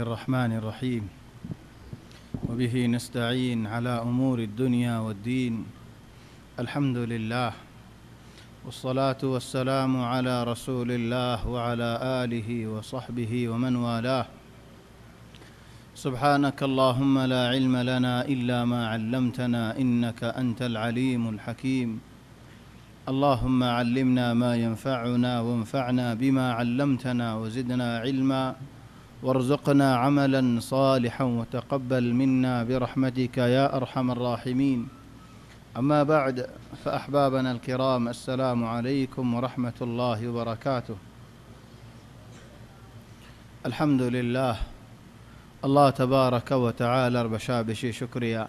الرحمن الرحيم وبه نستعين على أمور الدنيا والدين الحمد لله والصلاة والسلام على رسول الله وعلى آله وصحبه ومن والاه سبحانك اللهم لا علم لنا إلا ما علمتنا إنك أنت العليم الحكيم اللهم علمنا ما ينفعنا وانفعنا بما علمتنا وزدنا علما وارزقنا عملا صالحا وتقبل منا برحمتك يا أرحم الراحمين أما بعد فأحبابنا الكرام السلام عليكم ورحمة الله وبركاته الحمد لله الله تبارك وتعالى بشابشي شكريا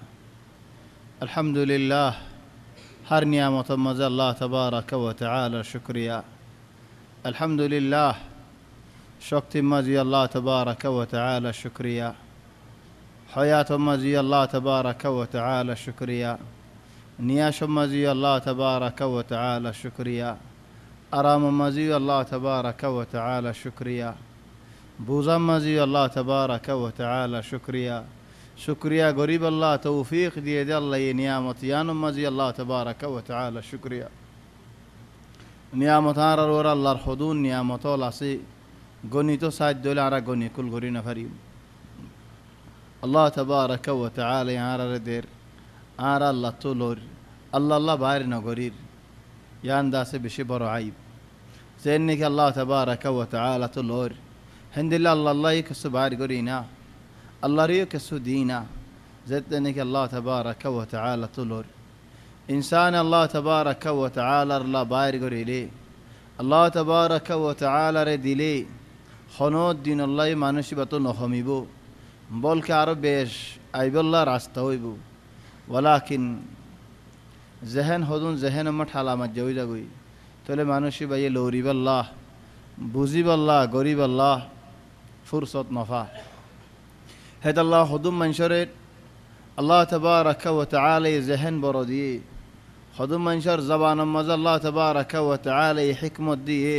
الحمد لله هر نعمة مزا الله تبارك وتعالى شكريا الحمد لله شكت مزي الله تبارك وتعالى شكريا حياة مزي الله تبارك وتعالى شكريا نياش مزي الله تبارك وتعالى شكريا أرام مزي الله تبارك وتعالى شكريا بوزا مزي الله تبارك وتعالى شكريا شكريا قريب الله توفيق دي الله نعمة يان مزي الله تبارك وتعالى شكريا نعمة ور الله الحضون نعمة الله سي গণিত সাহায্য হলে আর গণি কুল গরি না পারি আল্লাহ তাবারাক ওয়া তাআলা আরাদের আর আল্লাহ তুলর আল্লাহ বাইরে নগরীর ইয়ান দাসে বেশি বড় আইব জেনে কি আল্লাহ তাবারাক ওয়া তাআলা তুলর হিন্দিল্লা আল্লাহ কসু বাইরে গরি না আল্লাহ রিও কসু দিনা জেনে কি আল্লাহ তাবারাক ওয়া তাআলা তুলর ইনসান আল্লাহ তাবারাক ওয়া তাআলা আল্লাহ বাইরে গরিলে আল্লাহ তাবারাক ওয়া তাআলা রে দিলে হনদ দিন আল্লাহ মানুষই বাতো নহমিব বলকে আরো বেশ আইবল্লাহ রাস্তা হইব ওয়ালাকিন জেহেন হদুন জেহেন আমার ঠালামাত যাই যাগই তাহলে মানুষই বাইয়ে লৌরিবাল্লাহ বুঝিবাল্লাহ গরিবাল্লাহ ফুরসত নফা হেদাল্লাহ হদুম মানুষের আল্লাহ তাবারাক ওয়া তাআলা জেহেন বড় দিয়ে হদুম মানুষের জবান মজা আল্লাহ তাবারাক ওয়া তাআলা হিকমত দিয়ে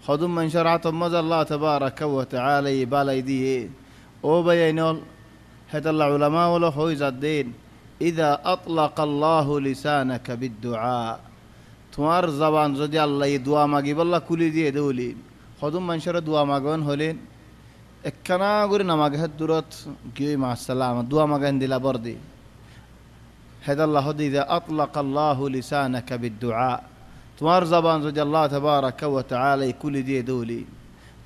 خدوم من شرعت مز الله تبارك وتعالى بالي دي او بينول هذا العلماء ولا خويز الدين اذا اطلق الله لسانك بالدعاء تمار زبان যদি আল্লাহ দোয়া মাগি বল্লা কুলি দিয়ে দেউলি خدوم من شر দোয়া মাগন হলেন একখানা করে নামাগে দূরত কি মা সালাম দোয়া মাগন দিলা বর্দি هذا الله اذا اطلق الله لسانك بالدعاء তোমার জবান যদি আল্লাহ তাবারাক ওয়া তাআলা কুলি দিয়ে দেউলি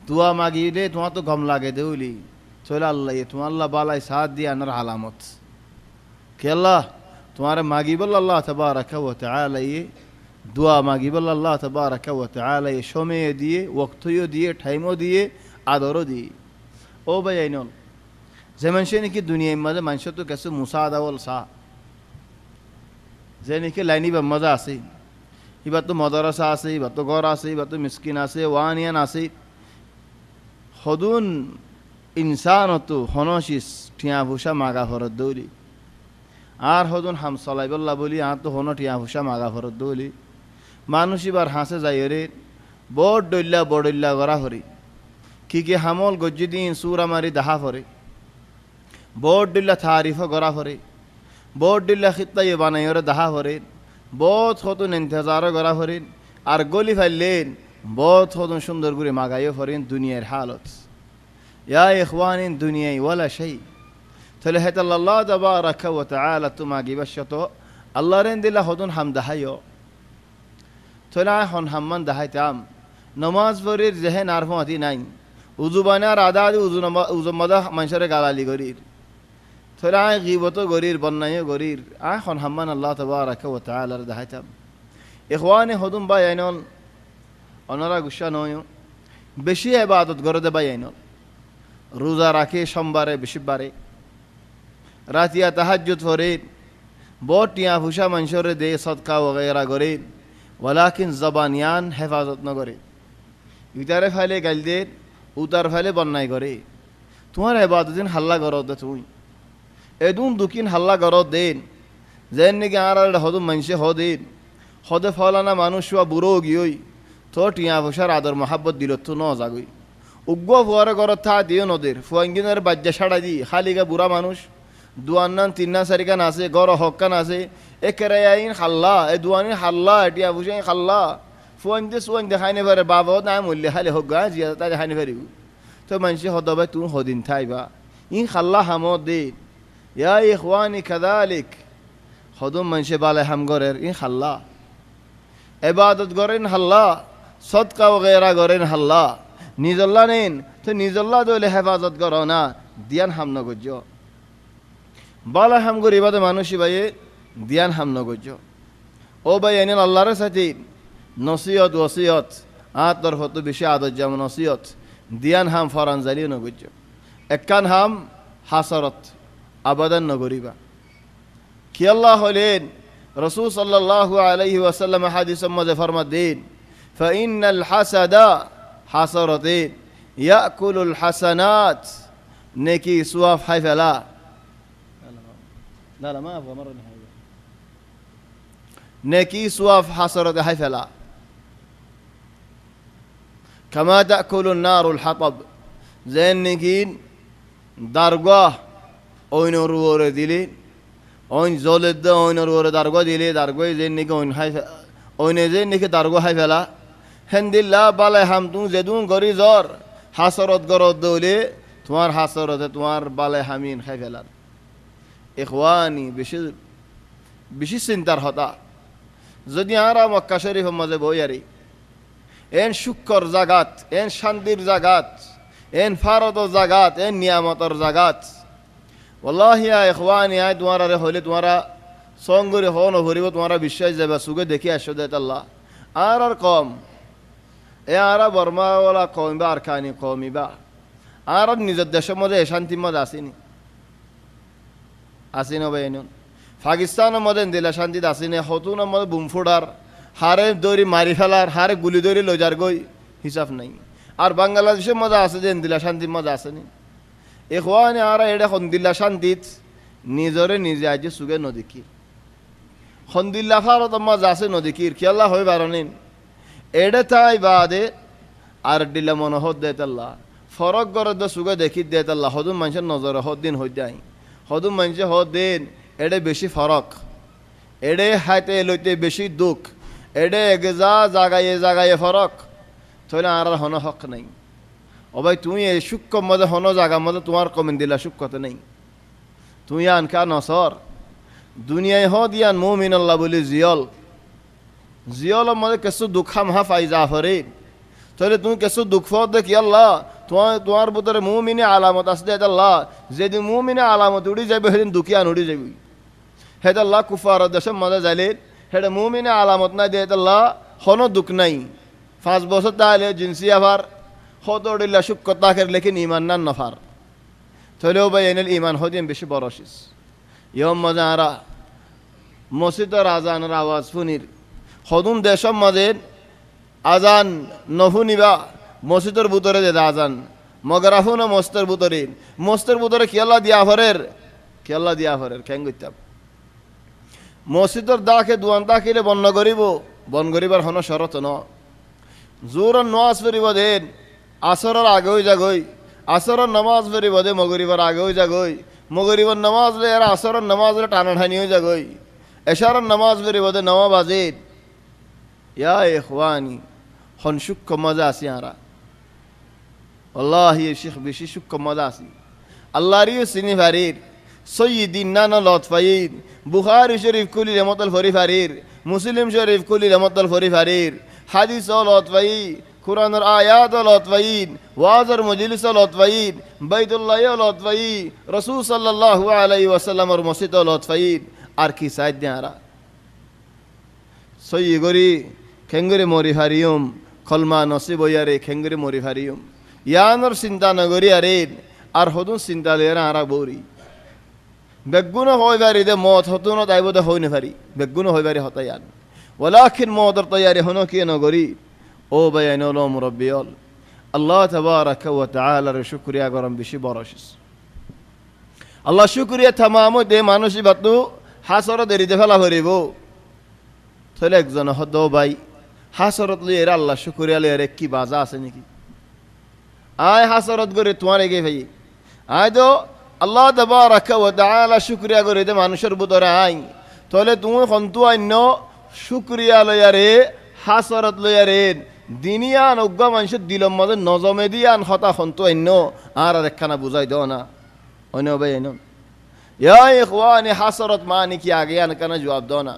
দোয়া মাগিলে তোমার তো গম লাগে দেউলি চলে আল্লাহ তোমার আল্লাহ বালাই সাথ দিয়ে আনার আলামত কে আল্লাহ তোমার মাগিবল আল্লাহ তাবারাক ওয়া তাআলা দোয়া মাগিবল আল্লাহ তাবারাক ওয়া তাআলা সময় দিয়ে ওয়াক্তও দিয়ে টাইমও দিয়ে আদরও দিয়ে ও ভাই আইনল যে মানুষ নাকি দুনিয়ার মাঝে মানুষ তো কিছু মুসাদা ওল সা যে নাকি লাইনি বা মজা আছে এবার তো মদরসা আছে এবার তো ঘর আছে এবার তো মিসকিন আছে ওয়ানিয়ান আছে হদুন ইনসান তো হনশিস টিয়া ভুষা মাগা ভরত দৌলি আর হদুন হাম চলাইবল্লা বলি আর তো হন টিয়া ভুষা মাগা ভরত দৌলি মানুষ এবার হাসে যাই রে বড় গড়া হরি কি হামল গজ্জি দিন সুরা মারি দাহা ফরে বড় ডইল্লা তারিফ গড়া ফরে বড় ডইল্লা খিত্তাই বানাই ওরে দাহা ফরে বহুত হতুন ইন্তজারও করা ফরিন আর গলি ফাইলেন বহুত হতুন সুন্দর করে মাগাইও ফরিন দুনিয়ার হালত ইয়া ইখওয়ানিন দুনিয়ায় ওয়ালা শাই তাহলে হেত আল্লাহ তাবারাক ওয়া তাআলা তুমা গিবাশত আল্লাহ রেন দিলা হতুন হাম দাহাইও তাহলে হন হাম্মান দাহাইতাম নামাজ পড়ির জেহেন আর ফতি নাই উযু বানার আদা উযু মাদা মানুষের গালালি করির তাহলে আয় গিবত গরির বন্যায় গরির আয় খন হাম্মান আল্লাহ তাবারাক ওয়া তাআলা দাহাইতাম ইখওয়ানি হদুম বাই আইনল অনরা গুসা নয় বেশি ইবাদত করে দে বাই আইনল রোজা রাখে সোমবারে বেশিবারে রাতিয়া তাহাজ্জুদ পড়ে বটিয়া ফুসা মানুষরে দে সদকা ওগেরা করে ওয়ালাকিন জবানিয়ান হেফাজত ন করে ইতারে ফাইলে গাল দে উতার ফাইলে বন্যায় করে তোমার ইবাদতিন হাল্লা করো দে তুই এদুন দুকিন হাল্লা করো দেন যেন নাকি আর হদুম মানুষে হদিন হদে ফলানা মানুষ বুড়ো গিয়েই তো টিয়া ফুসার আদর মহাব্বত দিল তো ন জাগুই উগ্র ফুয়ারে ঘরত থা দিও নদীর ফুয়াঙ্গিনের বাজ্যা সাড়া দি খালিগা বুড়া মানুষ দুয়ান্নান তিন্না চারিকান আছে গড় হকান আছে একেরে আইন খাল্লা এ দুয়ানি খাল্লা এটিয়া বুঝাই খাল্লা ফুয়াইন্দে সুয়াইন্দে খাইনে পারে বাবাও না মূল্যে খালি হোক গা জিয়া তাই খাইনে পারিব তো মানুষ হদবাই তুমি হদিন থাইবা ইন খাল্লা হামদ দিন ইয়া ইখওয়ানি কাযালিক হদম মানুষে বালে হাম গরের ইন খাল্লা ইবাদত গরেন হাল্লা সদকা ওগেরা গরেন হাল্লা নিজল্লা নেন তো নিজল্লা দলে হেফাজত করো না দিয়ান হাম নগজ্য বালা হাম গরিবাদে মানুষই ভাইয়ে দিয়ান হাম নগজ্য ও ভাই এনেন আল্লাহর সাথে নসিয়ত ওসিয়ত তোর হতো বেশি আদত যেমন নসিয়ত দিয়ান হাম ফরান জালিও নগজ্য একান হাম হাসরত আবাদান নগরিবা কি আল্লাহ হলেন রসুল সাল্লাল্লাহু আলাইহি ওয়াসাল্লাম হাদিসের মধ্যে ফরমাত দিন ফাইনাল হাসাদা হাসরাতিন ইয়াকুলুল হাসানাত নেকি সুয়াফ হাই ফেলা لا لا ما ابغى مره نهائيه নেকি সুয়াফ হাসরাতে হাই ফেলা كما تاكل النار الحطب زين نكين درگاه ওইনর ওরে দিলে ওইন জলের দে ওইনর ওরে দারগা দিলে দারগা যে নাকি ওইন হাই ওইনে যে নাকি দারগা হাই ফেলা হেন্দিল্লা বালে হাম তুমি যেদুন গরি জ্বর হাসরত গরত দৌলে তোমার হাসরতে তোমার বালে হামিন হাই ফেলার ইখওয়ানি বেশি বেশি চিন্তার হতা যদি আরা মক্কা শরীফের মাঝে বইয়ারি এন শুক্কর জাগাত এন শান্তির জাগাত এন ফারদর জাগাত এন নিয়ামতর জাগাত ওয়াল্লাহি ইয়া ইখওয়ানি আয় তোমারা রে হইলে তোমারা সঙ্গরে হন ভরিব তোমারা বিশ্বাস যাবে সুগে দেখি আসো দেত আল্লাহ আর কম এ আরা বর্মাওয়ালা কমিবা আর খানি কমিবা আর নিজের দেশের মধ্যে শান্তির মধ্যে আসেনি আসিনো বাইন পাকিস্তানের মধ্যে দিলা শান্তিতে আসিনি হতুনের মধ্যে বুম ফুটার হারে দৌড়ি মারি ফেলার হারে গুলি দৌড়ি লজার গই হিসাব নাই আর বাংলাদেশের মজা আছে যে দিলা শান্তির মজা আসেনি ইখওয়ানি আরা এটা হন্দিল্লা শান্তিত নিজরে নিজে আজ সুগে নদীকি হন্দিল্লা ফারত মজা আছে নদীকির কি আল্লাহ হয়ে বারণিন এডে তাই বাদে আর ডিলা মনোহদ দেত আল্লাহ ফরক গরদ সুগে দেখি দেত আল্লাহ হদুম মানুষের নজরে হদ দিন হয়ে যায় হদুম মানুষে হদ দিন এডে বেশি ফরক এডে হাইতে লইতে বেশি দুঃখ এডে এগেজা জাগায়ে ফরক তাহলে আর হন হক নাই ও ভাই তুমি এই সূক্ষ্ম মধ্যে হন জাগা মধ্যে তোমার কমেন দিলা সূক্ষ্মতে নেই তুই আনকা নসর দুনিয়ায় হ দিয়ান মুমিন আল্লাহ বলি জিয়ল মধ্যে কিছু দুঃখাম হা ফাই জাফরে তাহলে তুমি কিছু দুঃখ দেখি আল্লাহ তোমার ভিতরে মুমিনে আলামত আসলে আল্লাহ যেদিন মুমিনে আলামত উড়ি যাবে সেদিন দুঃখিয়ান উড়ি যাবি হেদ আল্লাহ কুফার দেশের মধ্যে যাইলে হেটা মুমিনে আলামত নাই দিয়ে আল্লাহ হন দুঃখ নাই 5 বছর তাহলে জিনসি আবার হতডিল্লা শুক্র তাকের লেখিন ইমান নান নফার তাহলেও ভাই এনেল ইমান হদিন বেশি বরসিস ইয়ম মজা আরা মসজিদের আজানের আওয়াজ ফুনির হদুন দেশের মাঝে আজান নফুনিবা মসজিদের ভিতরে দে আজান মগরাফু না মস্তের ভিতরে খেলা দিয়া ফরের কেন করতাম মসজিদের দাকে দুয়ান দাখিলে বন করিবার হন শরত ন জোর নওয়াজ ফেরিব দেন আসরের আগেই যাগই আসরের নামাজ ফেরিব দে মগরিবার আগেই যাগই মগরিবার নামাজ লে এরা আসরের নামাজ লে টানাঠানি হয়ে যাগই এশারের নামাজ ফেরিব দে 9 বাজে ইয়া ইখওয়ানি হন সূক্ষ্ম মজা আসি আরা আল্লাহ শেখ বেশি সূক্ষ্ম মজা আসি আল্লাহর সিনি ফারির সৈয়দিন নানা লতফাইর বুখারী শরীফ কুলি রহমতুল ফরি ফারির মুসলিম শরীফ কুলি রহমতুল ফরি ফারির হাদিস লতফাই কুরআনের আয়াত লতফাইন ওয়াজর মজলিস লতফাইন বাইতুল্লাহ লতফাই রাসূল সাল্লাল্লাহু আলাইহি ওয়াসাল্লামের মসজিদ লতফাইন আর কি সাইদ দেয়ারা সই গরি খেঙ্গরে মরি হারিয়ম কলমা নসিব ইয়ারে খেঙ্গরে মরি হারিয়ম ইয়ানর চিন্তা নগরি আরে আর হদুন চিন্তা লেরা আরা বৌরি বেগুন হয় বারি দে মত হতুন তাইব দে হই না পারি বেগুন হয় বারি হতায়ান ওয়ালাকিন মদর তৈয়ারি হনো কি নগরি ও বায়ানুল মুরব্বিয়াল আল্লাহ তাবারাকা ওয়া তাআলার শুকরিয়া গরম বেশি বরশিস আল্লাহ শুকরিয়া তামাম দে মানুষই বাতু হাসর দেরিতে ফেলা ভরিব তাহলে একজন হদ ভাই হাসরত লিয়ে আল্লাহ শুকরিয়া লিয়ে কি বাজা আছে নাকি আয় হাসরত করে তোমার এগে ভাই আয় তো আল্লাহ তাবারাকা ওয়া তাআলা শুকরিয়া করে দে মানুষের ভিতরে আই তাহলে তুমি খন্তু অন্য শুকরিয়া লয়ারে হাসরত লয়ারে দিনিয়ান অজ্ঞ মানুষের দিলম মধ্যে নজমে দিয়ান হতা খন্তু অন্য আর একখানা বুঝাই দাও না অন্য ভাই এনো ইয়া ইখওয়ানি হাসরত মানে কি আগে আনকানা জবাব দাও না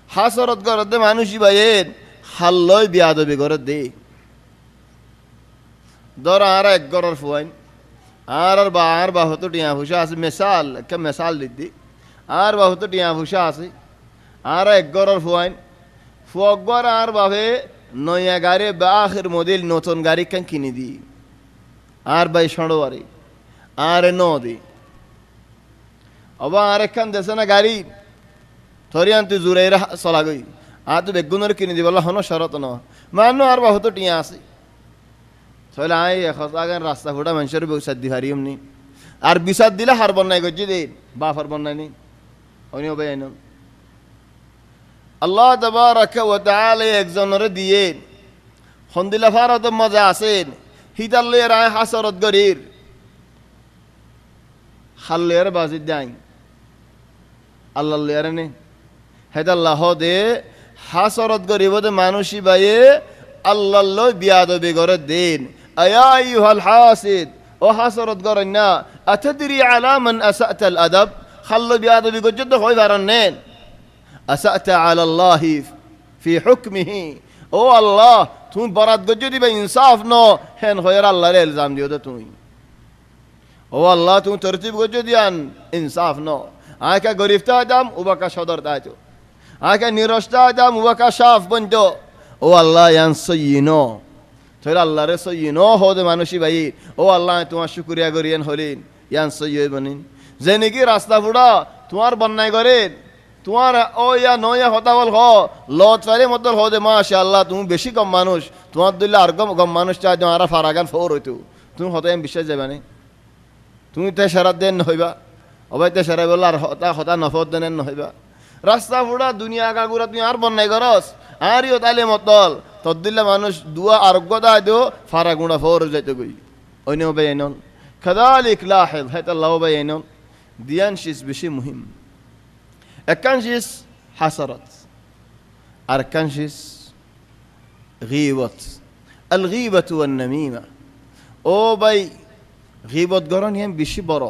হাসরত করে দে মানুষই ভাইয়ের হাল্লয় বিয়াদবি করে দে ধর আর এক গড়ের ফুয়াইন আর বা হতো টিয়া ফুসা আছে মেসাল একটা মেসাল দিদি আর বা হতো টিয়া ফুসা আছে আর এক গড়ের ফুয়াইন ফুয়ার আর ভাবে নয়া গাড়ি বা আখের মডেল নতুন গাড়ি কান কিনে দি আর ভাই সড়োয়ারি আর ন দি অবা আর একখান দেশে না গাড়ি থরিয়ান তুই জুড়ে চলা গই আর তুই বেগুনের কিনে দি বলা হন শরত ন মানো আর বা হতো টিয়া আছে তাহলে আই এখন রাস্তা ফুটা মানুষের বিচার দি হারি এমনি আর বিচার দিলে হার বন্যায় করছি দে বাপ হার বন্যায় নেই অনি হবে আইন আল্লাহ তাবারাকা ওয়া তাআলা একজনের দিয়ে হন্দিলা ফারত মজা আছেন হিতাল লয়ে রায় হাসরত গরির খাল্লের বাজি দাই আল্লাহ লয়ে নে হেদাল্লাহ দে হাসরত গরিব দে মানুষই বাইয়ে আল্লাহ লো বিয়াদবি করে দিন আয়া আইয়ুহাল হাসিদ ও হাসরত গরেন না আতাদরি আলা মান আসাতা আল আদব খাল্লো বিয়াদবি গজ্জত হই বারন নেন আসাতা আলা আল্লাহি ফি হুকমিহি ও আল্লাহ তুমি বরাত গজ্জ দিবে ইনসাফ ন হেন হয়র আল্লাহর ইলজাম দিও তো তুমি ও আল্লাহ তুমি তরতিব গজ্জ দিয়ান ইনসাফ ন আকা গরিফতা আদম উবাকা সদর দাইতো আকা নিরস্তা আদম উবাকা সাফ বন্ধ ও আল্লাহ ইয়ান সইনো তোর আল্লাহ রে সইনো হদে মানুষই ভাই ও আল্লাহ তোমার শুকরিয়া করিয়েন হলিন ইয়ান সই বনিন যে নাকি রাস্তা ফুড়া তোমার বন্যায় করেন তোমার ও ইয়া নয়া হতা বল হ লত ফারে মত হদে মাশাআল্লাহ তুমি বেশি কম মানুষ তোমার দিলে আর কম মানুষ চাই তোমার ফারাগান ফোর হইতো তুমি হতে বিশ্বাস যাবে না তুমি তে সারা দেন হইবা অবাই তে সারা বল আর হতা নফত দেন হইবা রাস্তা ফুড়া দুনিয়া কাগুরা তুমি আর বন্যায় করস আরিও তাইলে মতল তদ্দিল্লা মানুষ দুয়া আরোগ্য দা দিও ফারা গুণা ফোর যাইতে গই অন্য বেআইনন খাদালিক লাহিদ হাইতাল্লাহ বেআইনন দিয়ান শিস বেশি মুহিম একান শিস হাসারত আর কান শিস গীবত আল গীবত ওয়ান নামিমা ও ভাই গীবত গরন হিম বেশি বড়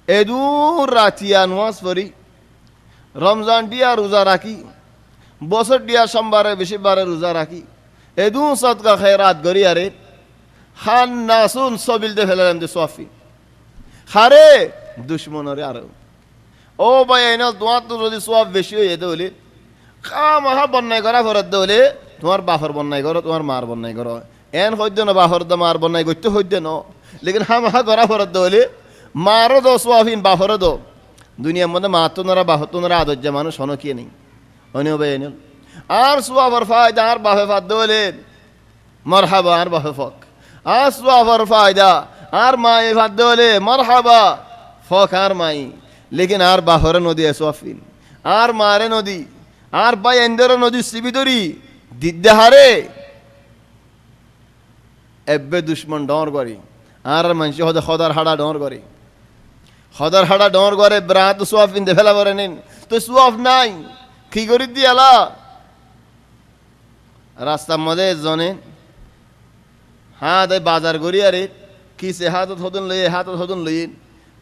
এদুর রাতিয়া নওয়াজ পড়ি রমজান দিয়া রোজা রাখি বছর দিয়া সোমবারে বেশি বারে রোজা রাখি এদু সদকা খেরাত গরি আরে খান নাসুন সবিল দে ফেলাম দে সফি খারে দুশ্মনরে আর ও ভাই এনে তোমার তো যদি সব বেশি হয়ে যেতে হলে খা মাহা বন্যায় করা ফরত দে হলে তোমার বাফর বন্যায় করো তোমার মার বন্যায় করো এন হইতে না বাফর দে মার বন্যায় করতে হইতে ন লেকিন হা মাহা করা ফরত দে হলে মারও দো সোয়াফিন বাফরও দো দুনিয়ার মধ্যে মাতো নারা বাহতো নারা আদর্য মানুষ হন কি নেই অনিও ভাই এনে আর সোয়াফর ফায়দা আর বাফে ফাদ দোলেন মারহাবা আর বাফে ফক আর সোয়াফর ফায়দা আর মায়ে ফাদ দোলে মারহাবা ফক আর মাই লেকিন আর বাফরে নদী সোয়াফিন আর মারে নদী আর ভাই এন্দর নদী সিবিদরি দিদ্দে হারে এব্বে দুশ্মন ডর করি আর মানুষ হদে খদার হাড়া ডর করি খদার হাড়া ডর করে ব্রাত সোয়াফিন দে ফেলা করে নিন তো সোয়াফ নাই কি করি দিয়ালা রাস্তার মধ্যে জনে হাত বাজার করি আরে কিসে হাতত হদন লইয়ে হাতত হদন লইয়ে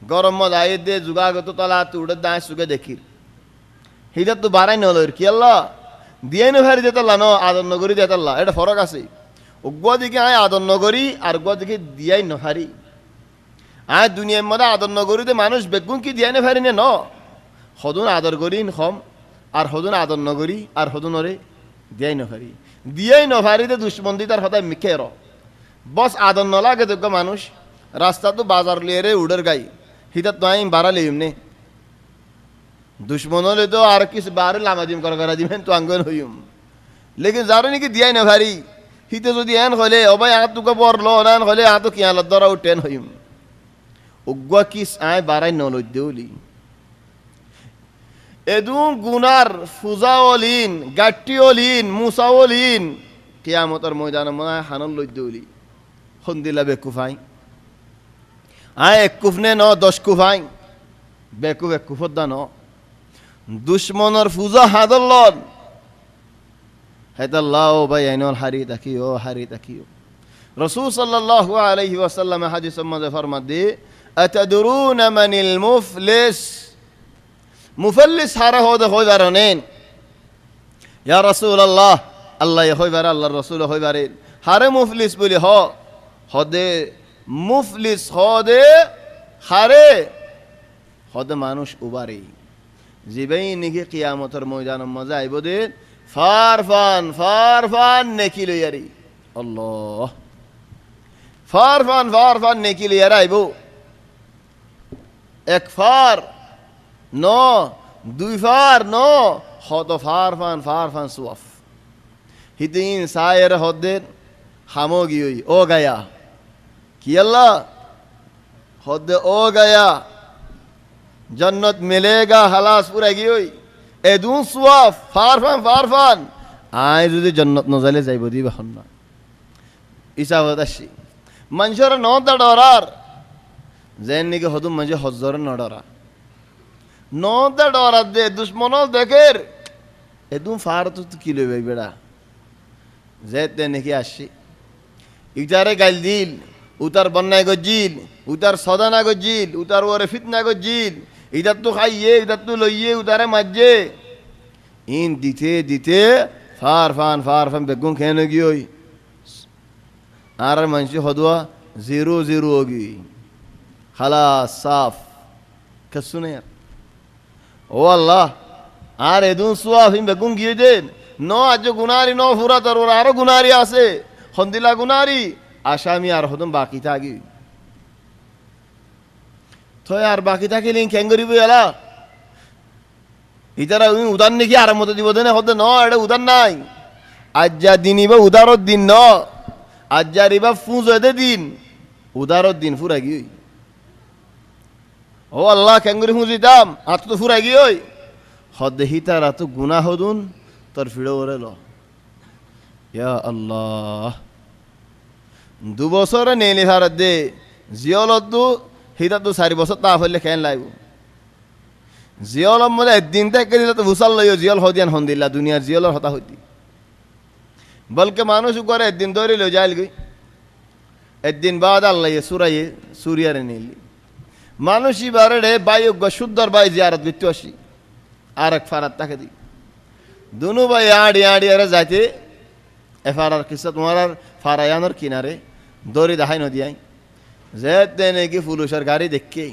গরম মদ আয়ে দে যুগাগত তলা তুড়ে দায় সুগে দেখির হিদার তো বাড়াই নলর কি আল্লাহ দিয়ে নো ভারি দেতাল্লা ন আদর নগরী দেতাল্লা এটা ফরক আছে উগুয়া দিকে আয় আদর নগরী আর উগুয়া দিকে দিয়াই নহারি আয় দুনিয়ার মধ্যে আদর নগরীতে মানুষ বেগুন কি দিয়াই নহারি নে ন হদন আদর করি খম আর হদন আদর নগরী আর হদনরে দিয়াই নহারি দিয়াই নহারিতে দুশ্মন্দি তার হতায় মিখে র বস আদর নলাগে দেখো মানুষ রাস্তা তো বাজার লিয়ে রে উডের গাই হিতার তো আমি বাড়া লিম নে দুশ্মন হলে তো আর কিছু বারে লামা দিম করা দিবেন তো আঙ্গন হইম লেকিন যারা নাকি দিয়াই না ভারি হিতে যদি এন হলে অবাই আত তোকে বর লান হলে আত কি আলাদ ধরা টেন হইম উগুয়া কিস আয় বাড়াই নলই দেউলি এদুন গুনার ফুজাওলিন গাট্টিওলিন মুসাওলিন কিয়ামতের ময়দানে মনে হানল লই দেউলি হন্দিলা বেকুফাই একুফনে ন 10 কুফাই বেকুফ একুফদ্দা ন দুশ্মনের ফুজা হাদল্লন হেদাল্লাহ ভাই আইনল হারি তাকিও রসূল সাল্লাল্লাহু আলাইহি ওয়াসাল্লাম হাদিসের মধ্যে ফরমান দিয়ে আতাদরুনা মানিল মুফল্লিস হারা হইবার নেন ইয়া রাসূলুল্লাহ আল্লাহ হইবার আল্লাহর রাসূল হইবারে হারে মুফলিস বলি হদে মুফলিস হদে হারে হদে মানুষ উবারে জিবাই নিকে কিয়ামতের ময়দানের মধ্যে আইব দে ফারফান নেকি লইয়ারি আল্লাহ ফারফান নেকি লইয়ার আইব এক ফার ন দুই ফার ন হদ ফারফান সুয়াফ হিদিন সায়ের হদ্দের হামগি ওই ও গায়া কি আল্লাহ হদ্দে ও গায়া জন্নত মিলেগা হালাস পুরা গিয়ে এদুন সুয়াফ ফারফান আয় যদি জন্নত নজালে যাইব দিবা হন না ইসাবত আসি মানুষের নদা ডরার যেন নাকি হদুম মাঝে হজর নডরা নদা ডরার দে দুশ্মন দেখের এদুন ফার তো কি লইবে বেড়া যেতে নাকি আসি ইটারে গাইল দিল উতার বন্যায় গজিল উতার সদানা গজিল উতার ওরে ফিতনা গজিল ইদার তো খাইয়ে ইদার তো লইয়ে উতারে মাঝে ইন দিতে ফারফান বেগুন খেয়ে গিয়ে আর মানুষ হদুয়া 0 होगी খালাস সাফ কিছু নেই ও আল্লাহ আর এদুন সুয়াফ ইম বেগুন গিয়ে দেন ন আজ গুনারি ন ফুরা তোর আরো গুনারি আছে হন্দিলা গুনারি আসামি আর হদম বাকি থাকি তো আর বাকি থাকিলে কেন করিব এলা ইতারা উদার নাকি আর মতো দিব দেনে হতে ন এটা উদার নাই আজ যা দিন ইবা উদারত দিন ন আজ যা রিবা ফুঁজ দে দিন উদারত দিন ফুরা গিয়ে ও আল্লাহ কেন করি ফুঁজি দাম আত তো ফুরা গিয়ে হদে হিতারা তো গুনা হদুন তোর ফিড়ে ওরে ল ইয়া আল্লাহ 2 বছরে নেলি ভারত দে জিয়লদু হিতা তো 4 বছর তা হইলে কেন লাগব জিয়ল মধ্যে একদিন থেকে দিলে তো ভুসাল লইও জিয়ল হদিয়ান হন্দিল্লা দুনিয়ার জিয়লর হতা হইতি বলকে মানুষ করে একদিন ধরে লো যাইল গই একদিন বাদ আল্লাহ সুরিয়ারে নিলি মানুষই বারে বায়ুজ্ঞ শুদ্ধর বাই জিয়ারত বিত্তু আসি আর এক ফারাত তাকে দি দুনু ভাই আড়ি আরে যাইতে এফারার কিসা তোমার আর ফারায়ানোর কিনারে দড়ি দেখাই নদিয়াই যেতে নাকি পুলিশের গাড়ি দেখে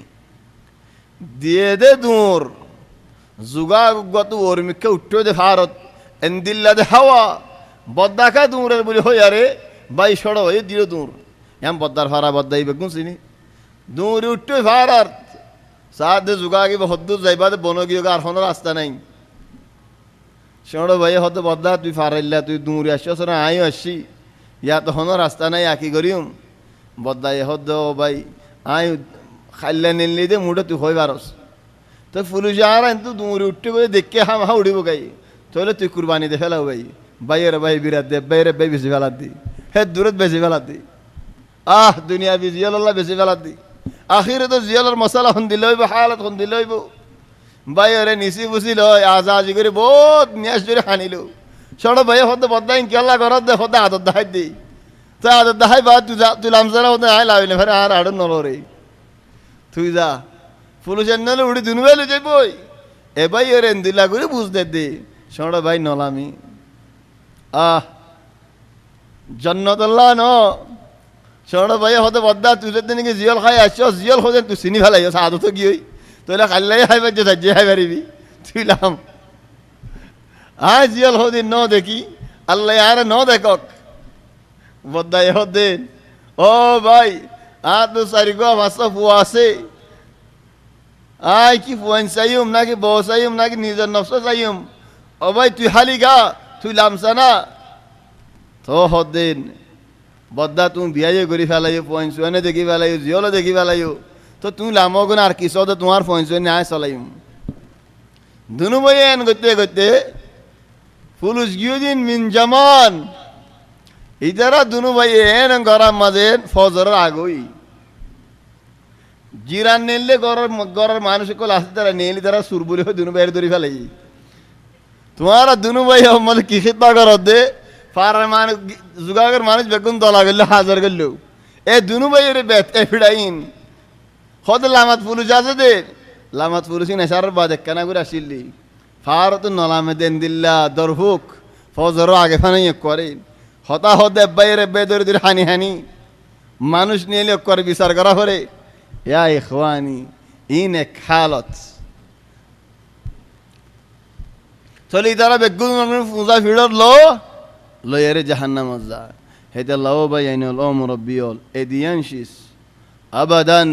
দিয়ে দে দূর যুগা গত ওরমিকে উঠতে দে ভারত এন্দিল্লা দে হাওয়া বদ্দাকা দূরের বলি হই আরে বাই সড় হয়ে দিল দূর এম বদ্দার ফারা বদ্দাই বেগুন চিনি দূরে উঠতে ভারার সাথ দে যুগা গিয়ে হদ্দুর যাইবা দে বন গিয়ে আর কোনো রাস্তা নাই সড় ভাই হতে বদ্দা তুই ফারাইল্লা তুই দূরে আসছ না আইও আসছি ইয়া তো কোনো রাস্তা নাই আকি করিম বদ্দাই হদ্দ ভাই আই খাইলে নিলি দে মুড়ে তুই হই পারস তো পুলিশ আর তুই দূরে উঠতে বলে দেখে হা উড়িব গাই তাহলে তুই কুরবানি দে ফেলাও ভাই বাইয়ের ভাই বিরাট দে বাইরে বাই বেশি ফেলাত দি হে দূরত বেশি ফেলাত দি দুনিয়া বি জিয়াল্লাহ বেশি ফেলাত দি আখিরে তো জিয়ালের মশলা হন দিল হইব হালত হন দিল হইব বাইরে নিচি বুঝি লয় আজি করে বহুত ন্যাস ধরে হানিল সড় ভাই হতে বদাইন কেলা ঘরত দে হতে আদত দেখাই দি তো আদত দেখাই বা তুই লামসারা হতে আয় লাভিলে ফেরে আর আড়ন নলরে তুই যা পুলিশের নলে উড়ি দুনুবাই লে যাই বই এ ভাই ওর এন্দিলা করে বুঝতে দে সড় ভাই নলামি জন্নতল্লাহ ন সড় ভাই হতে বদ্দা তুই যদি নাকি জিয়ল খাই আসছ জিয়ল হতে তুই চিনি ফেলাই আদত গিয়ে তোলে খাইলাই খাই পারছ যে খাই পারিবি তুই লাম জিয়ল হদিন ন দেখি আল্লাহ আরে ন দেখক বদ্দা এ হদিন ও ভাই তো 4 গো 500 ফুয়া আছে কি ফুয়ান চাইম নাকি বউ চাইম নাকি নিজের নফস চাইম ও ভাই তুই হালি গা তুই লামছা না তো হদিন বদ্দা তুমি বিয়াই করে ফেলাইও পয়েন্টে দেখি ফেলাইও জিয়লে দেখি ফেলাইও তো তুমি লামো গুণ আর কিছু তো তোমার পয়েন্টে আয় চলাইম দুনু বই এন করতে পুলিশ গিয়ে দিন মিন জামান ইতারা দুনু ভাই এন গরম মাঝে ফজরের আগই জিরান নিলে গরের মানুষ কল আসতে তারা নিলি তারা সুরবুরি হয়ে দুনু ভাইয়ের ধরে ফেলে তোমারা দুনু ভাই আমাদের কি খিদমা কর দে ফারার মানুষ যুগাগের মানুষ বেগুন দলা গেল হাজার গেল এ দুনু ভাইয়ের বেত এ ফিডাইন হদ লামাত পুলিশ আছে দে লামাত পুলিশ নেশার বাদ একখানা করে আসিলি ফার তো নলামে দেন দিল্লা দরহুক ফজর আগে ফানাই করে হতা হদে বাইরে বেদর দির হানি হানি মানুষ নিয়ে করে বিচার করা করে ইয়া ইখওয়ানি ইন এক হালত চলি তারা বেগুন পূজা ফিরত লো এরে জাহান্নাম যা হেতে লাও বাই আইনল ও মুরব্বিয়ল এ দিয়ানশিস আবাদান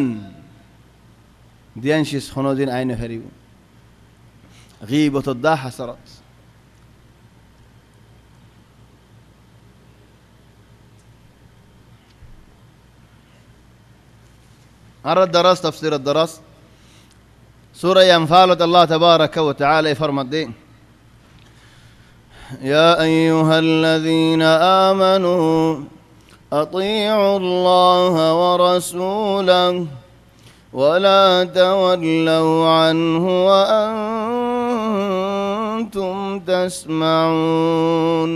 দিয়ানশিস কোনদিন আইনে হারিব গীবত দা হাসরাত আর الدرس تفسير الدرس سورة أنفال الله تبارك وتعالى فرمت دي يا أيها الذين آمنوا أطيعوا الله ورسوله ولا تولوا عنه وأنتم تسمعون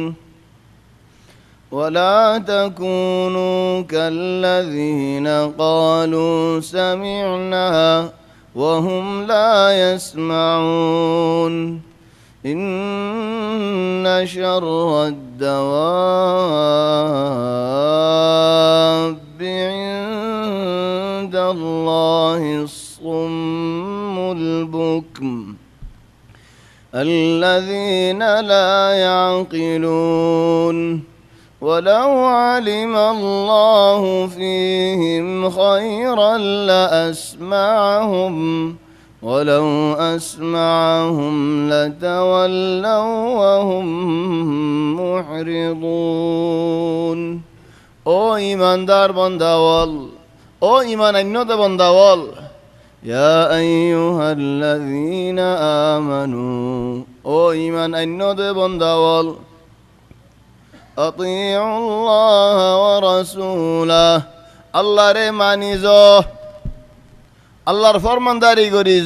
ولا تكونوا كالذين قالوا سمعنا وهم لا يسمعون إن شر الدواب عند الله الصم البكم الذين لا يعقلون ولو علم الله فيهم خيرا لأسمعهم ولو أسمعهم لتولوا وهم معرضون أو إيمان دار بنداول أو إيمان النود بنداول يا أيها الذين آمنوا أو إيمان النود بنداول أطيعوا الله ورسوله الله رمانيزو আল্লাহর ফরমানদারি করি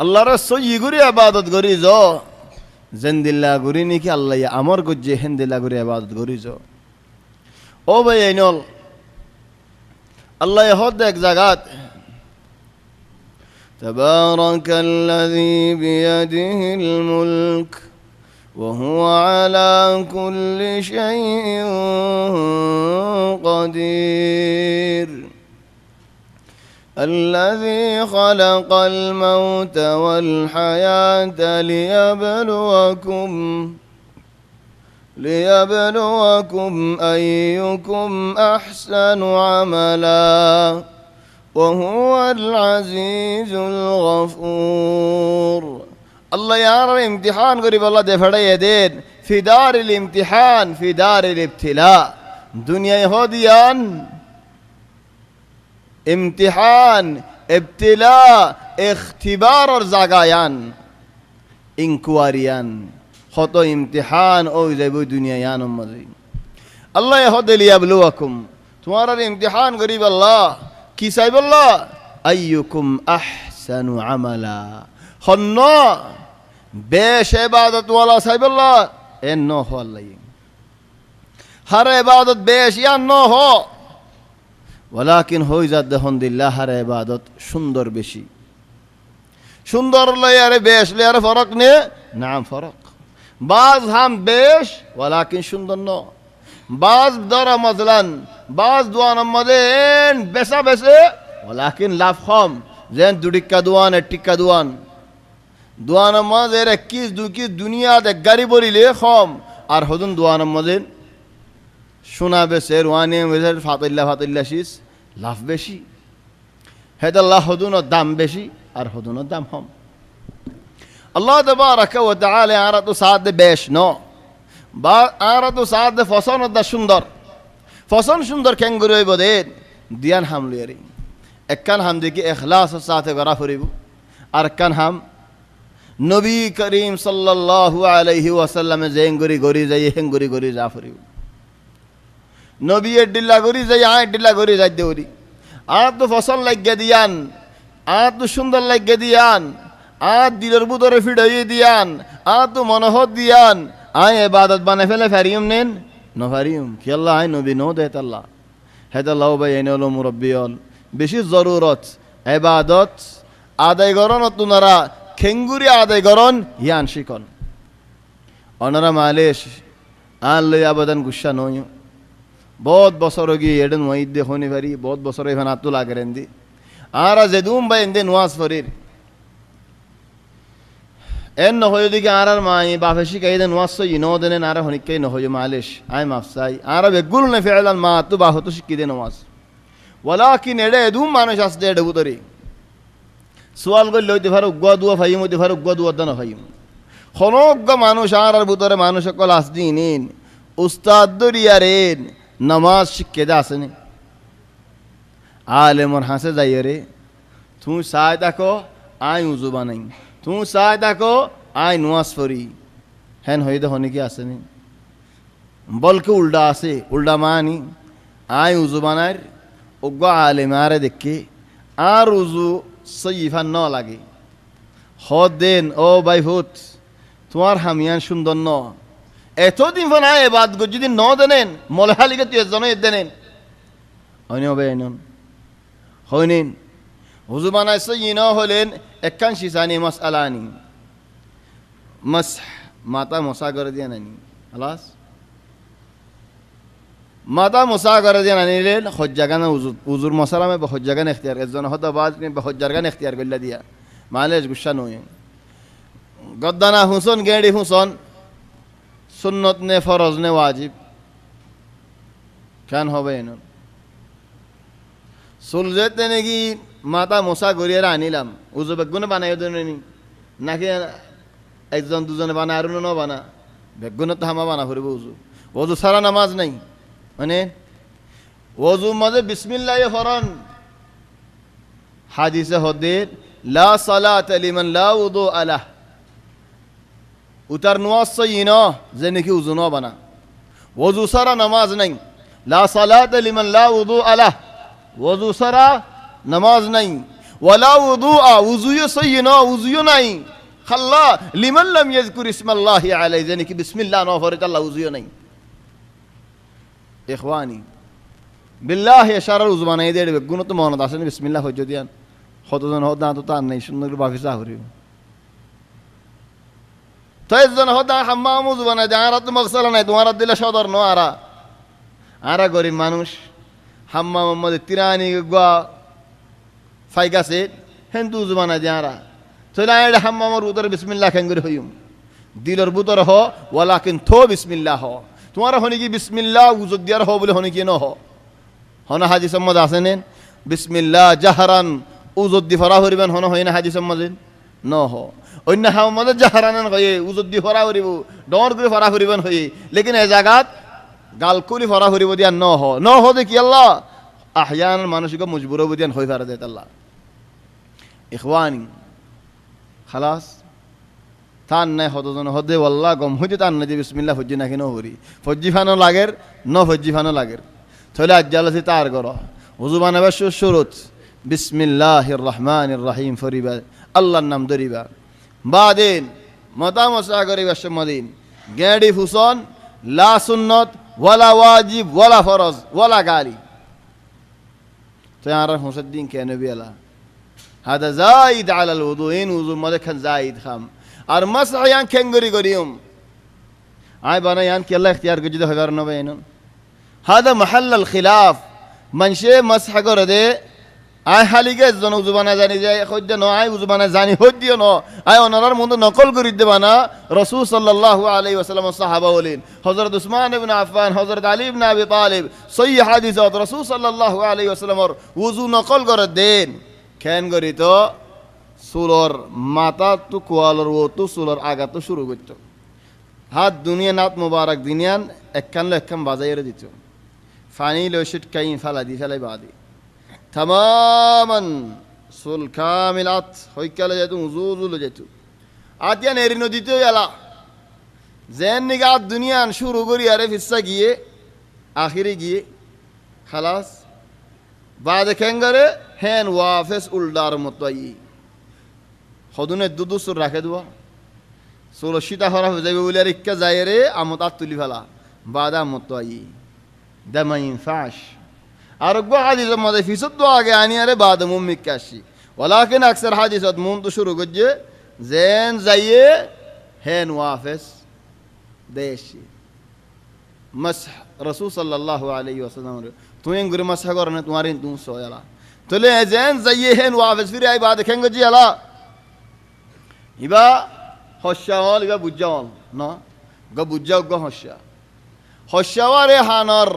আল্লাহর সই করে ইবাদত করি জেন্দিল্লা করি নাকি আল্লাহ আমর গজ্জে হেন্দিল্লা করে ইবাদত করি ও ভাই আইনল আল্লাহ হদ এক জায়গাত তাবারাকাল্লাযী বিয়াদিহিল মুলক وهو على كل شيء قدير الذي خلق الموت والحياة ليبلوكم أيكم أحسن عملا وهو العزيز الغفور الله يرى امتحان قريب الله دفع يدين في دار الامتحان في دار الابتلاء دنيا يهوديان امتحان ابتلاء اختبار الزاغايان انكواريان خطو امتحان او زيبو دنيايان مزي الله يهود ليبلوكم تمہارا امتحان قريب الله کی صاحب الله ايكم احسن عملا خنو বেশ ইবাদত ওয়ালা সাহেব আল্লাহ এন ন হো আল্লাহ হর ইবাদত বেশ ইয়া ন হো ওয়ালাকিন হই জাত দেহন দিল্লাহ হর ইবাদত সুন্দর বেশি সুন্দর লয় আরে বেশ লয় আরে ফরক নে নাম ফরক বাজ হাম বেশ ওয়ালাকিন সুন্দর ন বাজ দরা মজলান বাজ দুয়ান মদেন বেসা বেসে ওয়ালাকিন লাভ কম যেন দুটিকা দুয়ান টিকা দুয়ান দুয়ান মজের 21 দুকি দুনিয়া দে গাড়ি বলিলে কম আর হদুন দুয়ান মজের শোনা বেসে রুয়ানি মেজের ফাতিল্লা শিস লাভ বেশি হেদাল্লাহ হদুন দাম বেশি আর হদুন দাম কম আল্লাহ তাবারাকা ওয়া তাআলা আর তো সাদ বেশ ন বা আর তো সাদ ফসন দা সুন্দর ফসন সুন্দর কেঙ্গুরি হইব দে দিয়ান হাম লইরি একখান হাম দেখি ইখলাসের সাথে করা করিব আর একখান হাম নবী করিম সাল্লাল্লাহু আলাইহি ওয়াসাল্লামে যেঙ্গুরি গরি যাই হেঙ্গুরি গরি যা করিব নবী ডিল্লা করি যাই ডিল্লা করি যাই দেউরি তো ফসল লাগিয়ে দিয়ান তো সুন্দর লাগিয়ে দিয়ান দিলের বুতরে ফিডাইয়ে দিয়ান তো মনোহর দিয়ান এবাদত বানে ফেলে ফেরিউম নেন নফারিউম কি আল্লাহ নবী নো দেত আল্লাহ হেদাল্লাহ ভাই এনে হলো মুরব্বী হল বেশি জরুরত এবাদত আদায় করন তোনারা খেঙ্গুরি আদায় করন ইয়ান শিকন অনারা মালেশ লই আবেদন গুসা নয় বহুত বছর গিয়ে এডেন ওয়াইদ দে হনি পারি বহুত বছর এখানে আতুল আগেরেন দি যেদুম ভাই এন্দে নোয়াজ ফরির এন নহয় দিকে মাই বাপে শিখাই দেন নোয়াজ সই ন দেন হনিকাই নহয় মালেশ মাফসাই বেগুল নে ফেলান মা তু বাহত শিখি দে নোয়াজ ওয়ালাকিন এডে এদুম মানুষ আসতে এডে বুতরি সোয়াল গল লইতে ভার উগ্গা দুয়া ফাইম হইতে ভার উগ্গা দুয়া দানা ফাইম খনজ্ঞ মানুষ ভিতরে মানুষ সকল আসদিন উস্তাদ দরিয়ারেন নামাজ শিখে দে আসেনি আলেমর হাসে যাইয়ে রে তুই চাই দেখো উজু বানাই তুই চাই দেখো নোয়াজ ফরি হেন হয়ে দে হনে কি আসেনি বলকে উল্টা আছে উল্টা মানি উজু বানার অজ্ঞ আলেম আরে দেখে উজু সইফান ন লাগে হদ দেন ও বাই হুত তোমার হামিয়ান সুন্দর ন এতদিন ফোন বাদ যদি ন দেনেন মলহালিকে তুই এজন দেনেন হয়নি হবে হয়নিন হুজু বানাইছে ইন হলেন একখান শিসানি মাস আলানি মাস মাতা মশা করে দিয়ে নানি আলাস মাতা মশা করে দিয়ে নানিলেন হজ্জাগানা উজুর মশালামে বা হজ্জাগান এখতিয়ার এজন হতো বাদ বা হজ্জারগান এখতিয়ার করলে দিয়া মালেশ গুসা নয় গদ্দানা হুসন গেড়ি হুসন সুন্নত নে ফরজ নে ওয়াজিব কেন হবে এন সুলজেতে নাকি মাতা মশা করিয়ে আনিলাম উজু বেগুনে বানাই নি নাকি একজন দুজনে বানা আর ন বানা বেগুনে তো হামা বানা ফুরিব উজু ওজু সারা নামাজ নাই মানে ওজু মাঝে বিসমিল্লাহ ফরন হাদিসে হদের লা সালাত লিমান লা উযু আলাহ উতার নোয়াজ সই ন যে নাকি উজু ন বানা ওজু সারা নামাজ নাই লা সালাত লিমান লা উযু আলাহ ওজু সারা নামাজ নাই ওয়ালা উযু উযুয় সই ন উযুয় নাই খাল্লা লিমান লাম ইয়াজকুর ইসমাল্লাহি আলাইহি যে নাকি বিসমিল্লাহ ন ফরে আল্লাহ উযুয় নাই ইখওয়ানি বিল্লাহ ইশারার উযু বানাই দে গুণ তো মনে আসেন বিসমিল্লাহ হজ্জ দিয়ান কতজন হদ না তো তার নেই সুন্দর বাফিসা হরিও তো একজন হদা হাম্মাম উযু বানাই দে আর তো মগসালা নাই তোমার দিলে সদর নো আরা গরিব মানুষ হাম্মাম মধ্যে তিরানি গোয়া ফাইগাছে হেন্দু উযু বানাই দে চলে আইডা হাম্মামর উদর বিসমিল্লাহ খেঙ্গুরি হইম দিলর বুতর হ ওয়ালাকিন থো বিসমিল্লাহ হ তোমার হনি কি বিসমিল্লাহ উযু দিয়ার হ বলে হনি কি ন হ হনা হাজি সম্মদ আসেন বিসমিল্লাহ জাহরান উজুদ্দি ফরা হরিবেন হন হয় না হাজি সম্মদে ন হ অন্য হামদে জাহরান হয়ে উজুদ্দি ফরা হরিব ডর করে ফরা হরিবেন হয়ে লেকিন এ জায়গাত গালকুলি ফরা হরিব দিয়া ন হ দেখি আল্লাহ আহয়ান মানসিক মজবুর দিয়ান হয়ে ফেরা দেয় আল্লাহ ইখওয়ানি খালাস তান নাই হতজন হদে আল্লাহ গম হইতে তান নাই যে বিসমিল্লাহ ফজ্জি নাকি ন হরি ফজ্জি ফানো লাগের ন ফজ্জি ফানো লাগের তাহলে আজ্জালাসি তার গর উযু বানাবার শুরুত বিসমিল্লাহির রহমানির রহিম ফরিবা আল্লাহর নাম ধরিবা বাদিন মাতা মশা করিবা সমদিন গেড়ি ফুসন লা সুন্নত ওয়ালা ওয়াজিব ওয়ালা ফরজ ওয়ালা গালি তো আর হুসদ্দিন কে নবী আলা হাদা যায়দ আলাল উযু ইন উযু মদে খান যায়দ খাম আর মাসআয়ান খেঙ্গরি করিম বানায়ান কি আল্লাহ ইখতিয়ার গজদ হবার নবে এন هذا محل الخلاف منشه مسح করে দে হালিকে জন উজবানা জানি যায় খোদ্দ ন উজবানা জানি হদ্দিও ন ওনার মধ্যে নকল করে দেবা না রাসূল সাল্লাল্লাহু আলাইহি ওয়াসাল্লাম সাহাবা বলেন হযরত উসমান ইবনে আফফান হযরত আলী ইবনে আবি তালিব সহিহ হাদিসত রাসূল সাল্লাল্লাহু আলাইহি ওয়াসাল্লামর উযু নকল করে দেন কেন করি তো সুলর মাথা তো কোয়ালর ও তো সুলর আগা তো শুরু করত হাত দুনিয়া নাত মুবারক দিনিয়ান একখান বাজাইরে দিত ফানি লশিট কাই ফালা দি ফেলাই বাদি তামামান সুল কামিলাত হইকালে যেত উজুজুল যেত আতিয়ান এরি নদীতে এলা যেন নিগা দুনিয়ান শুরু করি আরে ফিসা গিয়ে আখিরে গিয়ে খালাস বাদে খেঙ্গারে হেন ওয়াফেস উল্ডার মতো আই হদুনের দুদুসুর রাখে দেওয়া ষোলো সীতা হরা হয়ে যাবে বলে আর ইক্কা যায় রে আমত আর তুলি ফেলা বাদা মতো আই দামাইন ফাঁস আর হাদিসের মধ্যে ফিসদ তো আগে আনি আরে বাদ মুম্মিককে আসি ওলাকেন আকসার হাদিসত মুন তো শুরু করছে জেন যাইয়ে হেন ওয়াফেস দেশি مسح رسول صلى الله عليه وسلم توين غير مسح قرن توارين تون سويلا تولي زين زيهن وافز في راي بعد كان جي لا يبا هشاول يبا بوجاول نا غا بوجاو غا هشا هشاواري هانر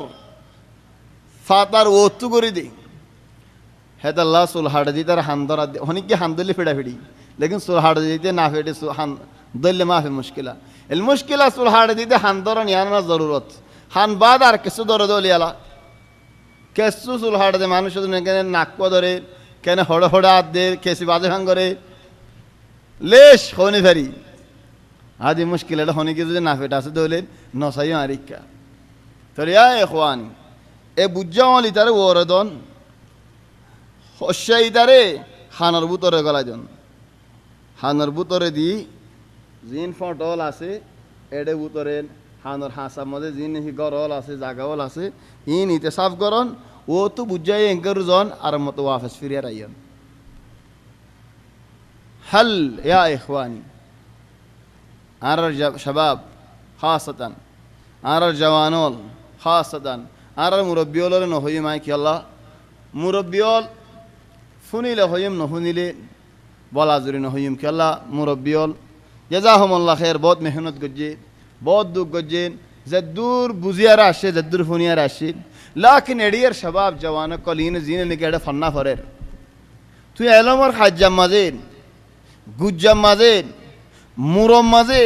فاتر وتو غري دي هذا الله سول هاد دي تر هاندر هني كي هاندلي فيدا فيدي लेकिन सुल हाड़ दीते ना फेटे हान दल माफी मुश्किल المشكلة सुल हाड़ दीते हांदरन याना जरूरत हान बाद আর কিছু ধরে দলিয়ালা কেসু সুল হাড় দে মানুষ কেন নাক ধরে কেন হড়ে হড়ে হাত দে কেসি বাজে ভাঙ করে লেশ হনি ফেরি আদি মুশকিল এটা হনি কিছু না ফেটা আছে দলের নসাই আরিকা তোর ইয়া ইখওয়ানি এ বুজ্জাওয়ালি তারে ওরদন হশাই তারে হানার বুতরে গলাই দেন হানার বুতরে দি জিন ফটল আছে এডে বুতরে হানর হাসার মধ্যে জিন গরল আছে জাগাওল আছে ইন ইতে সাফ করন ও তো বুঝাই এঙ্কার জন আর মতো ওয়াফেস ফিরিয়ে রাইয়ন হাল ইয়া ইখওয়ানি আর শাবাব খাসাতান আর জওয়ানল খাসাতান আর মুরব্বিয়ল নহই মাই কি আল্লাহ মুরব্বিয়ল ফুনিলে হইম নহুনিলে বলা জুরি নহইম কি আল্লাহ মুরব্বিয়ল জাযাহুমুল্লাহ খাইর বহুত মেহনত গজ্জে बहुत दुख गज्जेन जद्दूर बुझियार आशे जद्दूर फुनियार आशे लाकिन एडियर शबाब जवान कलीन जीने निकेडे फन्ना फरेर तु एलमर खाज्जाम माजेन गुज्जाम माजेन मुरम माजे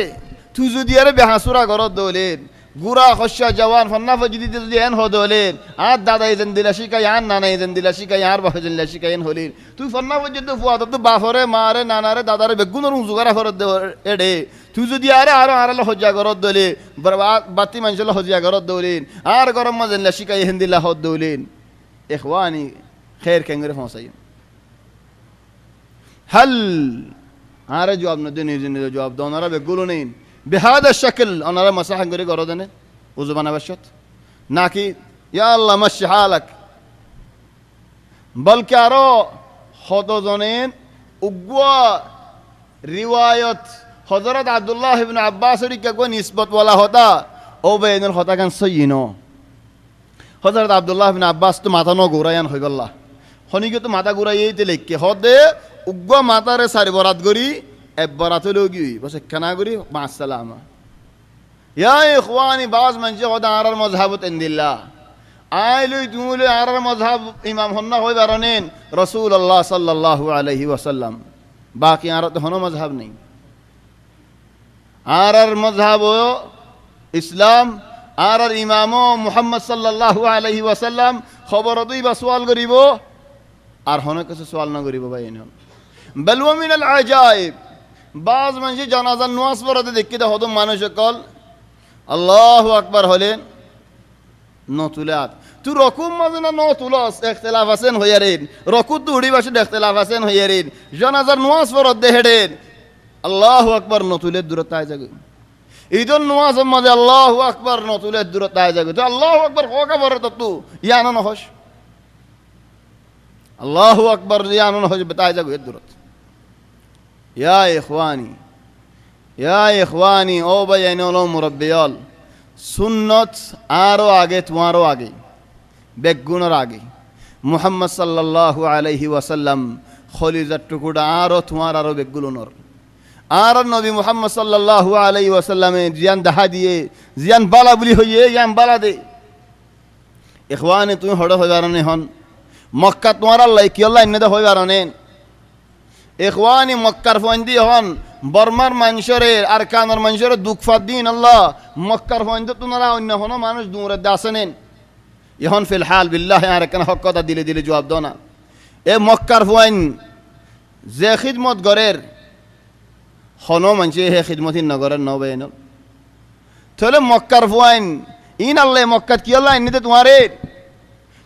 तु जुदियारे बेहासुरा गरत दोलेन गुरा खश्या जवान फन्ना फजिदी जुदी एन हो दोलेन आद दादा इजन दिलाशी का यान नाना इजन दिलाशी का यार बाफजन लाशी का एन होलेन तु फन्ना फजिदी फुआ तो बाफरे मारे नानारे दादारे बेगुनर जुगारा फरत दे एडे তুই যদি আরে আরো আরালে হজ্জা গরত দলে বাতি মানুষলা হজ্জা গরত দৌলেন আর গরম মজেন শিকাই হিন্দিলা হদ দৌলেন ইখওয়ানি খের কেঙ্গরে ফসাই হাল আরে জবাব ন দেন নিজে নিজে জবাব দাও ওনারা বেগুলো নেই বেহাদা শকল ওনারা মাসাহ করে গরত দেনে উযু বানাবাশত নাকি ইয়া আল্লাহ মাশি হালাক বলকে আরো হদ জনেন উগওয়া রিওয়ায়াত हजरत अब्दुल्लाह इब्न अब्बास का कोई निस्बत वाला होता ओ बेनर होता kan सयिनो हजरत अब्दुल्लाह इब्न अब्बास तो माथा नो गुरायान হই গল্লা হনিকে তো মাথা গুরাইতে লেখকে হদে উগ্গ মাথারে সারি বরাত গরি এক বরাত লগি বস কানা গরি মা সালামা ইয়া ইখওয়ানি বাজ মানজে হদা আরার মাযহাবত ইনদিল্লাহ আইলুই তুমুলে আরার মাযহাব ইমাম হন্না হই বারনেন রাসূলুল্লাহ সাল্লাল্লাহু আলাইহি ওয়াসাল্লাম বাকি আর তো হনো মাযহাব নেই আর মযহাব ইসলাম আর ইমাম মুহাম্মদ সাল্লাল্লাহু আলাইহি ওয়াসাল্লাম খবর দুই বা সওয়াল করিব আর হনে কিছু সওয়াল না করিব ভাই এনে বল ওয়া মিনাল আজাইব বাজ মানুষ জানাজা নামাজ পড়তে দেখিতে হদ মানুষ কল আল্লাহু আকবার হলেন নতুলাত তু রকুম মাঝে না নতুলস ইখতিলাফ আছেন হইয়ারেন রকু দুড়ি বাসে ইখতিলাফ আছেন হইয়ারেন জানাজার নামাজ পড়তে হেডেন আল্লাহু আকবার নতুলের দূরতায় যাবে ঈদুন নামাজ মাঝে আল্লাহু আকবার নতুলের দূরতায় যাবে তো আল্লাহু আকবার কোকা বড় তো ইয়ানা নহস আল্লাহু আকবার ইয়ানা নহস बताया যাবে এর দূরত ইয়া ইখওয়ানি ও বাইনল মুরব্বিয়াল সুন্নত আরো আগে তোমারও আগে বেগুনের আগে মুহাম্মদ সাল্লাল্লাহু আলাইহি ওয়াসাল্লাম খলিজার টুকুরা আরো তোমার আরো বেগুলোনর আর নবী মুহাম্মদ সাল্লাল্লাহু আলাইহি ওয়াসাল্লামে জিয়ান দেখা দিয়ে জিয়ান বালা বলি হইয়ে ইয়ান বালা দে ইখওয়ানি তুমি হড় হইবারনে হন মক্কা তোমার আল্লাহ কি আল্লাহ ইন্নে হইবারনে ইখওয়ানি মক্কার ফন্দি হন বর্মার মানুষরে আর কানার মানুষরে দুঃখফাত দিন আল্লাহ মক্কার ফন্দি তোমরা অন্য হন মানুষ দূরে দাসনেন ইহন ফিল হাল বিল্লাহ আর কেন হক কথা দিলে দিলে জবাব দাও না এ মক্কার ফোয়াইন যে খিদমত গরের হনো মানুষে হে খিদমতি নগরের নবেন তাহলে মক্কার ফোয়াইন ইন আল্লাহ মক্কাত কি আল্লাহ এমনিতে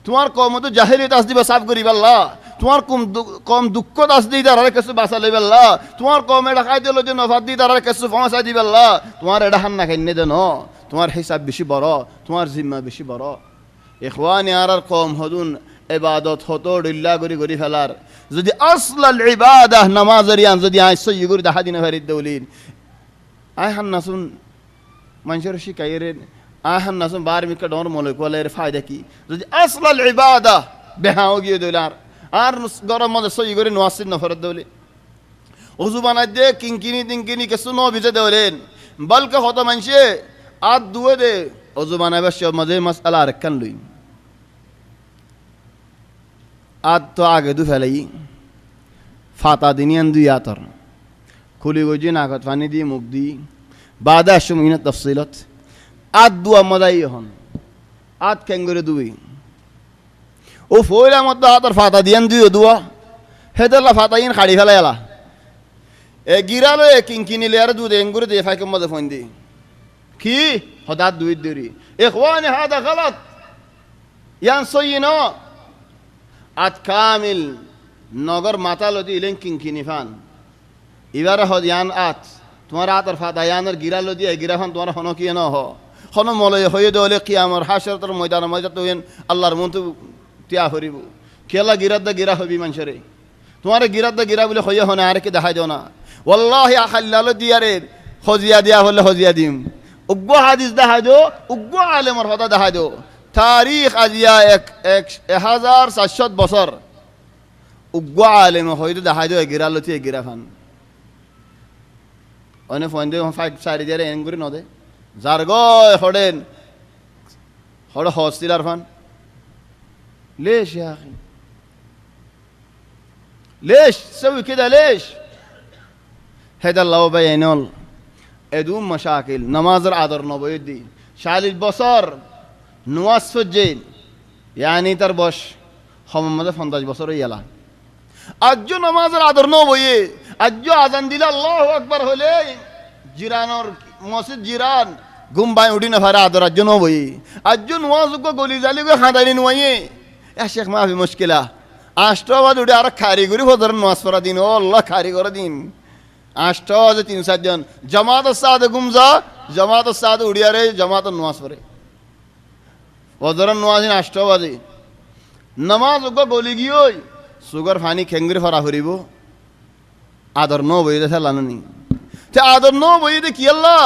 তোমার কম তো জাহেলিয়ত আস দিবা সাফ করিব আল্লাহ, তোমার কম দুঃখ দাস দিই তারা কিছু বাঁচা লইব আল্লাহ, তোমার কম এটা খাই দিল যে নফাত দিই তারা কিছু পৌঁছাই দিব আল্লাহ, তোমার এটা হান্না খাইনে দেন, তোমার হিসাব বেশি বড়, তোমার জিম্মা বেশি বড়। ইখওয়ানি আর কম হদুন ইবাদত হতো ডিল্লা গরি ফেলার, যদি আসলাল ইবাদাহ নামাজের ইয়ান যদি আই সই গরি দেখা দিনে ফেরিদ দৌলিন আই হান্নাসুন মানুষের শিকাইরেন আই হান্নাসুন বার মিকা ডর মলে কোলের ফায়দা কি যদি আসলাল ইবাদাহ বেহাও গিয়ে দৌলার আর গরম মধ্যে সই গরি নোয়াসিন নফরত দৌলি উজু বানাই দে কিংকিনি টিংকিনি কিছু ন ভিজে দেওলেন বলকে হতো মানুষে আর দুয়ে দে উজু বানাইবার সব মাঝে মাসালা আরেকখান লই আদ তো আগে দু ফেলাই ফাতা দিনিয়ান দুই আতর খুলি গজি নাকত পানি দিয়ে মুখ দি বাদা আসমিনা তফসিলত আদ দুয়া মদাই হন আদ ক্যাঙ্গরে দুই ও ফইলা মতো আতর ফাতা দিয়ান দুই দুয়া হেদলা ফাতা ইন খাড়ি ফেলাই এলা এ গিরালো এ কিংকিনি লেয়ার দুধ এঙ্গুরে দিয়ে ফাইকের মধ্যে ফোন দি কি হঠাৎ দুই দেরি ইখওয়ানি হাদা গলত ইয়ান সইন আত কামিল নগর মাতা লদি ইলেন কিংকিনি ফান এবার হদ ইয়ান আত তোমার আতর ফাতা ইয়ানের গিরা লদি গিরা ফান তোমার হন কি ন হন মলয় হয়ে দলে কি আমার হাসরতর ময়দানের মধ্যে তো আল্লাহর মন তো তিয়া হরিব খেলা গিরাদ গিরা হবি মানুষেরে তোমার গিরাদ গিরা বলে হইয়া হনে আর কি দেখাই দাও না ওয়াল্লাহি আখাল্লাল দিয়ারে হজিয়া দিয়া হলে হজিয়া দিম উগ্র হাদিস দেখাই দো উগ্র আলেমর হতা দেখাই দো তারিখ আজিয়া 1400 বছর উগ্র আলেম হয়তো দেখাই দো গিরা লতি গিরা খান অনে ফোন দে ফাইক সারি দিয়ারে এনগুরি নদে যার গয় হড়েন হড় হস্তিলার ফান ليش يا اخي ليش تسوي كده ليش هذا الله بينول ادوم مشاكل نماز عذر نبيدي شال البصر نواس فجين يعني تربش هم مده 50 বছর ইয়ালা আজও নামাজের আদর নবয়ে আজও আজান দিলে আল্লাহু আকবার হলে জিরানোর মসজিদ জিরান গুমবাই উঠি না ফারা আদর আজও নবয়ে আজও নওয়াজ কো গলি জালি কো খাদানি নয়ে এ শেখ মাফি মুশকিলা আষ্টবাদ উঠে আর কারিগরি ফজর নামাজ পড়া দিন ও আল্লাহ কারিগর দিন আষ্টবাদে 3-4 জন জামাত সাদে গুমজা জামাত সাদে উড়িয়ারে জামাত নামাজ পড়ে ফজর নামাজ আষ্টবাদে নামাজ গো গলি গিয়ে সুগার ফানি খেঙ্গরি ফরা হরিব আদর ন বই দে লানি তে আদর ন বই দে কি আল্লাহ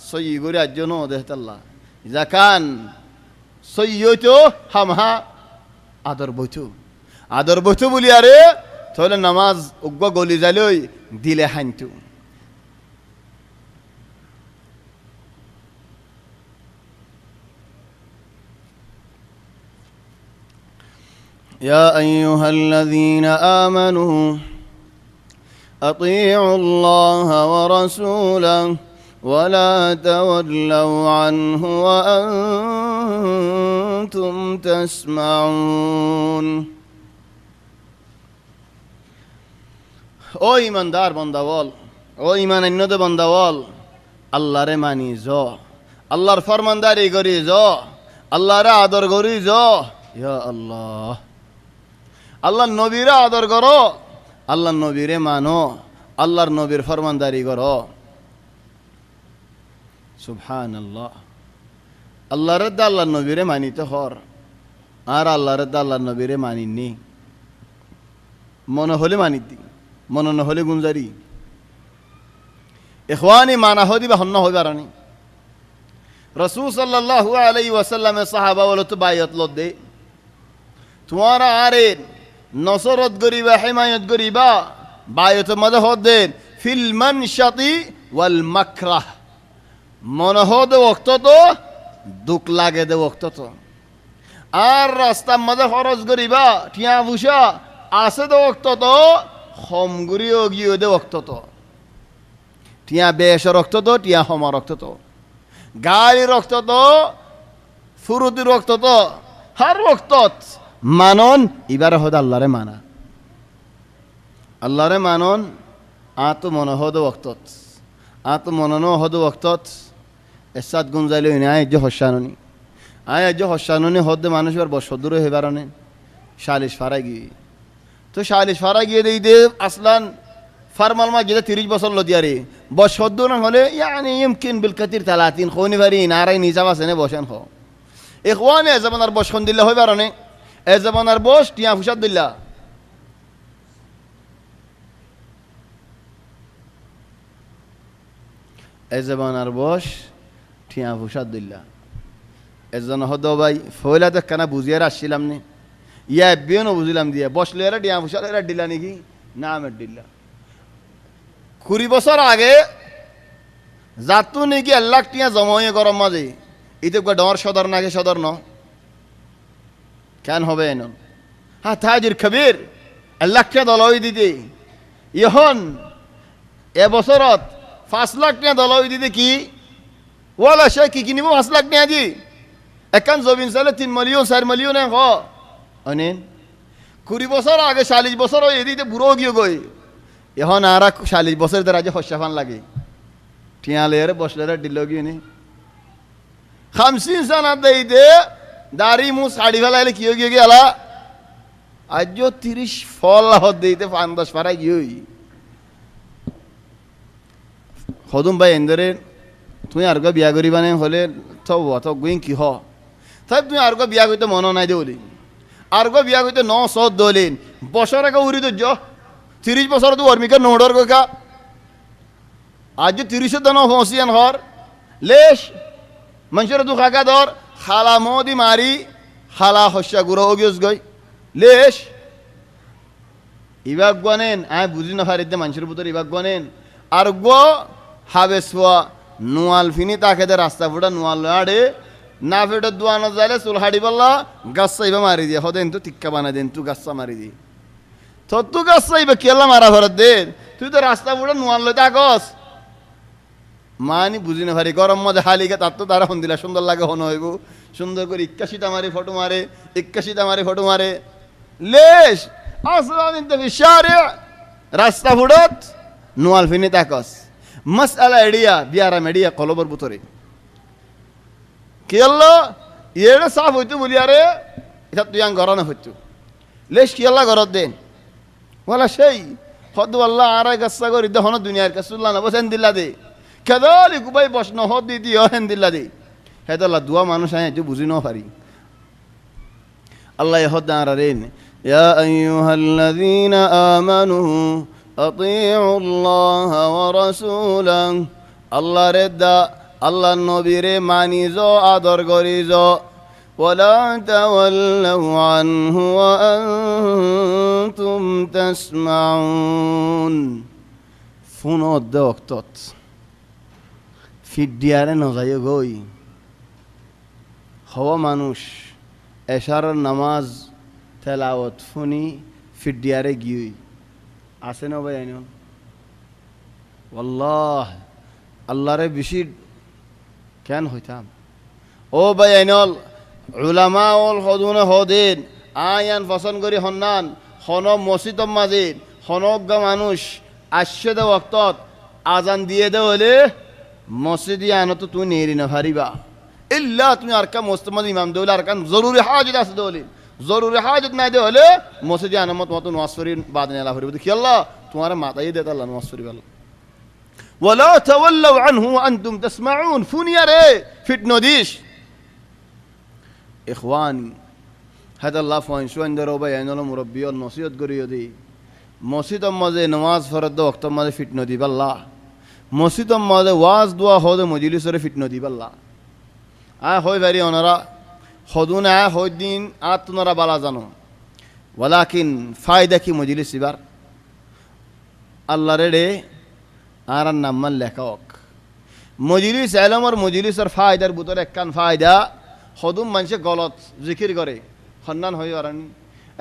সই গরি আজ ন দে আল্লাহ জাকান সই হইতো হামহা আদর বইতো বলি আরে তাহলে নামাজ উগ্র গলি যালই দিলে হাইন্তু يا أيها الذين آمنوا أطيعوا الله ورسوله ولا تولوا عنه وأنتم تسمعون ও ইমানদার বান্দাওয়াল ও ইমান অন্যদ বান্দাওয়াল আল্লাহরে মানি য আল্লাহর ফরমানদারি করি য আল্লাহরে আদর করি য ইয়া আল্লাহ আল্লাহর নবীরে আদর করো আল্লাহর নবীরে মানো আল্লাহর নবীর ফরমানদারি করো সুবহানাল্লাহ আল্লাহর রদ্দা আল্লাহর নবীরে মানিতে হর আর আল্লাহর রদ্দা আল্লাহর নবীরে মানিনি মনে হলে মানিতি মনে না হলে গুঞ্জারি ইখওয়ানি মানা হদি বা হন্ন হইবারানি রাসূল সাল্লাল্লাহু আলাইহি ওয়াসাল্লামের সাহাবা বলতো বাইয়াত লদে তোমারা আরে নসরত গরিবা হিমায়ত গরিবা বাইয়াত মদে হদেন ফিল মানশাতি ওয়াল মাকরাহ মনে হদে ওয়াক্ত তো দুঃখ লাগে দে ওয়াক্ত তো আর রাস্তা মদে খরচ গরিবা টিয়া বুসা আছে দে ওয়াক্ত তো হমগুড়িও গিয়ে দে ওয়াক্ত তো টিয়া বেশ রক্ত তো টিয়া হমা রক্ত তো গাড়ি রক্ত তো ফুরুতি রক্ত তো হার রক্ত মানন এবারে হদ আল্লাহরে মানা আল্লাহরে মানন আত মন হদ ওয়াক্তত আত মনন হদ ওয়াক্তত এসাদ গুঞ্জাইল নাই যে হসাননি আয় আজ হসানুনি হদ্দে মানুষ আর বসদূর হয়ে বেড়ানে সালিশ ফারা গিয়ে তো সালিশ ফারা গিয়ে দেই দে আসলান ফার্মাল মা গিয়ে 30 বছর লদিয়ারে বসদূর হলে ইয়ানি ইমকিন বিল কাতির 30 খনি বারি নারাই নিজাম আছে নে বসেন হ ইখওয়ানে জামানার বস খন দিল্লা হয়ে বেড়ানে এ জামানার বস টিয়া ফুসাদ দিল্লা এ জামানার বস টিয়া ফুসাদ দিল্লা এজন হদ ভাই ফয়লা তো কেনা বুঝিয়ে আসছিলাম নি ইয়া বিও ন বুঝিলাম দিয়ে বসলে এরা টিয়া ফুসাদ এরা দিল্লা নাকি না আমের দিল্লা 20 বছর আগে যাতু নাকি 1 লাখ টিয়া জমাইয়ে গরম মাঝে ইতে ডর সদর নাকি সদর ন কেন হবে এন হ্যাঁ তাজির কবির 1 লাখ টিয়া দলই দিতে ইহন এবছরত 5 লাখ টিয়া দলই দিতে কি ওয়ালা সে কি কিনিব 5 লাখ টিয়া দি একান জমিন চালে 3 মিলিয়ন 4 মিলিয়ন হ অনেন 20 বছর আগে 40 বছর হয়ে দিতে বুড়ো গিয়ে গই এখন আর 40 বছর ধরে আজ হস্যাফান লাগে টিয়ালের বসলের দিল গিয়ে নি 50 সানা দেই দে দাড়ি মু শাড়ি ফেলাইলে কি গিয়ে গেলা আজ 30 ফল হদ দিতে 5-10 পারাই গিয়ে হদুম ভাই এন্দরে তুই আর বিয়া করিবানে হলে তো গুইং কি হ তাই তুই আর বিয়া করতে মন নাই দেলি আর বিয়া করতে 900 দলিন বছর আগে উড়ি তো 30 বছর তো অর্মিকা নোডর গা আজ 30 দন ফসিয়ান হর লেশ মানুষের দু খাকা ধর খালা মোদি মারি খালা হস্যা গুড়ো গিয়েস গই লেশ ইবাগ গনেন আয় বুঝি না ফারিতে মানুষের ভিতর ইবাগ গনেন আর গো হাবেসুয়া নোয়াল ফিনি তাকে দে রাস্তা ফুটা নোয়াল আড়ে না ফেটে দোয়ানো যাইলে চুল হাড়ি বললা গাছ চাইবা মারি দিয়ে হদেন তো টিক্কা বানাই দেন তু গাছা মারি দি তু গাছ চাইবা কেলা মারা ভরত দেন তুই তো রাস্তা ফুটা নোয়াল লইতে আগস মানি বুঝি না ভারি গরম মধ্যে হালিকা তার তো তারা হন দিলা সুন্দর লাগে হন হইব সুন্দর করে 81টা মারি ফটো মারে 81টা মারি ফটো মারে লেশ আসলাম ইনতে বিশারে রাস্তা ফুটত নোয়াল ফিনি তাকস মাসআলা এডিয়া বিয়ারা মেডিয়া কলবর ভিতরে কেল্লা এড়ে সাফ হইতো বলি আরে এটা তুই আং গরনে হইতো লেশ কেল্লা গরত দেন বলা সেই হদু আল্লাহ আর গাছা করি দহন দুনিয়ার কাসুল্লাহ না বসেন দিল্লা দে কেদালি গুবাই বসন হদ দি দি হেন দিল্লা দে হেদাল্লাহ দুয়া মানুষ আয় যে বুঝি ন পারি আল্লাহ হদ আর রেন ইয়া আইয়ুহাল্লাযীনা আমানু আতিউ আল্লাহ ওয়া রাসূলাহ আল্লাহ রেদা আল্লাহ নবীরে মানিজ আদর করিজ ওয়ালা তাওয়াল্লাউ আনহু ওয়া আনতুম তাসমাউন ফোনত দে ওক্তত ফিডিয়ারে নজায় গই হওয়া মানুষ এশার নামাজ তেলাওয়াত ফুনি ফিডিয়ারে গিয়ে আছে না ভাই আইন ওয়াল্লাহ আল্লাহরে বেশি কেন হইতাম ও ভাই আইনল উলামা ওল হদুনে হদেন আয়ান পছন্দ করি হন্নান হন মসজিদ মাঝে হনজ্ঞা মানুষ আসছে দে ওক্তত আজান দিয়ে দে হলে মসজিদে আনো তো তুই নেরি না ভারিবা ইল্লা তুমি আর কা মসজিদ মাঝে ইমাম দেওলে আর কান জরুরি হাজত আছে দেওলে জরুরি হাজত নাই দে হলে মসজিদে আনামত মতো নোয়াজ করি বাদ নেলা ভরিব দেখি আল্লাহ তোমার মাতাই দে আল্লাহ নোয়াজ করি বল ওয়ালা তাওয়াল্লাউ আনহু আনতুম তাসমাউন ফুনিয়া রে ফিটনো দিস ইখওয়ানি হাদা আল্লাহ ফাইন দে রবাই আইনল মুরব্বি অল নসিহত করিও দি মসজিদ মাঝে নামাজ ফরদ ওয়াক্ত মাঝে ফিটনো দিব আল্লাহ মসজিদ মাঝে ওয়াজ দোয়া হদে মজলিসরে ফিটনো দিব আল্লাহ আয় হই ভারি ওনারা হদুন আয় হই দিন আর তোনারা বালা জানো ওয়ালাকিন ফায়দা কি মজলিস ইবার আল্লাহ রে আর নাম্মার লেখক মজলিস এলমর মজলিসের ফায়দার ভিতরে একখান ফায়দা হদুম মানুষে গলত জিকির করে সন্ধান হয়ে আরানি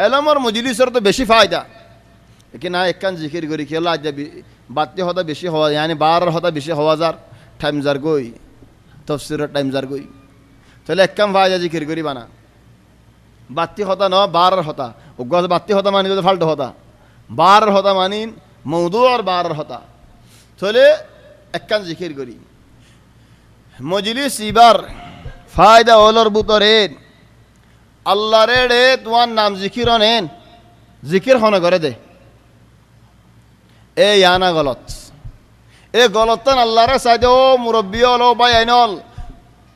এলমর মজলিসের তো বেশি ফায়দা কি না একখান জিকির করি খেলা আজ বাড়তি হতা বেশি হওয়া মানে 12 হতা বেশি হওয়া যার টাইম যার গই তফসিরের টাইম যার গই তাহলে একখান ফায়দা জিকির করি বানা বাড়তি হতা ন 12 হতা ও গজ বাড়তি হতা মানি তো ফাল্টু হতা 12 হতা মানিন মৌদু আর 12 হতা তাহলে একখান জিকির করি মজলিস ইবার ফায়দা হলোর বুতরেন আল্লাহরে রে তোমার নাম জিকির অনেন জিকির হনে করে দে এ ইয়ানা গলত এ গলতান আল্লাহরে চাইদে ও মুরব্বী হল বা আইনল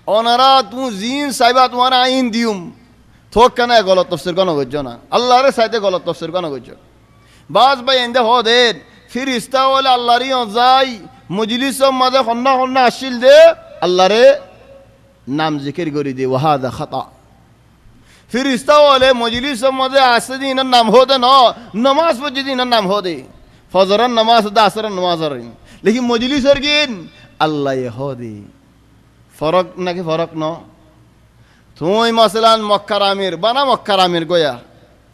ওনারা তুমি জিন চাইবা তোমার আইন দিউম থোক কেন গলত তফসির কোনো গজ্য না আল্লাহরে চাইতে গলত তফসির কোনো গজ্য বাস ভাই এন্দে হ দেন ফিরিস্তা হলে আল্লাহরই যাই মজলিসের মাঝে হন্না হন্না আসিল দে আল্লাহরে নাম জিকির করি দে ওয়াহাদা খাতা ফিরিস্তা হলে মজলিসের মাঝে আসতে দিন নাম হতে ন নমাজ পড়ছে দিন নাম হতে ফজরের নমাজ হতে আসরের নমাজ লেকিন মজলিসের গিন আল্লাহ হদে ফরক নাকি ফরক ন তুই মাসলান মক্কার আমির বানা মক্কার আমির গয়া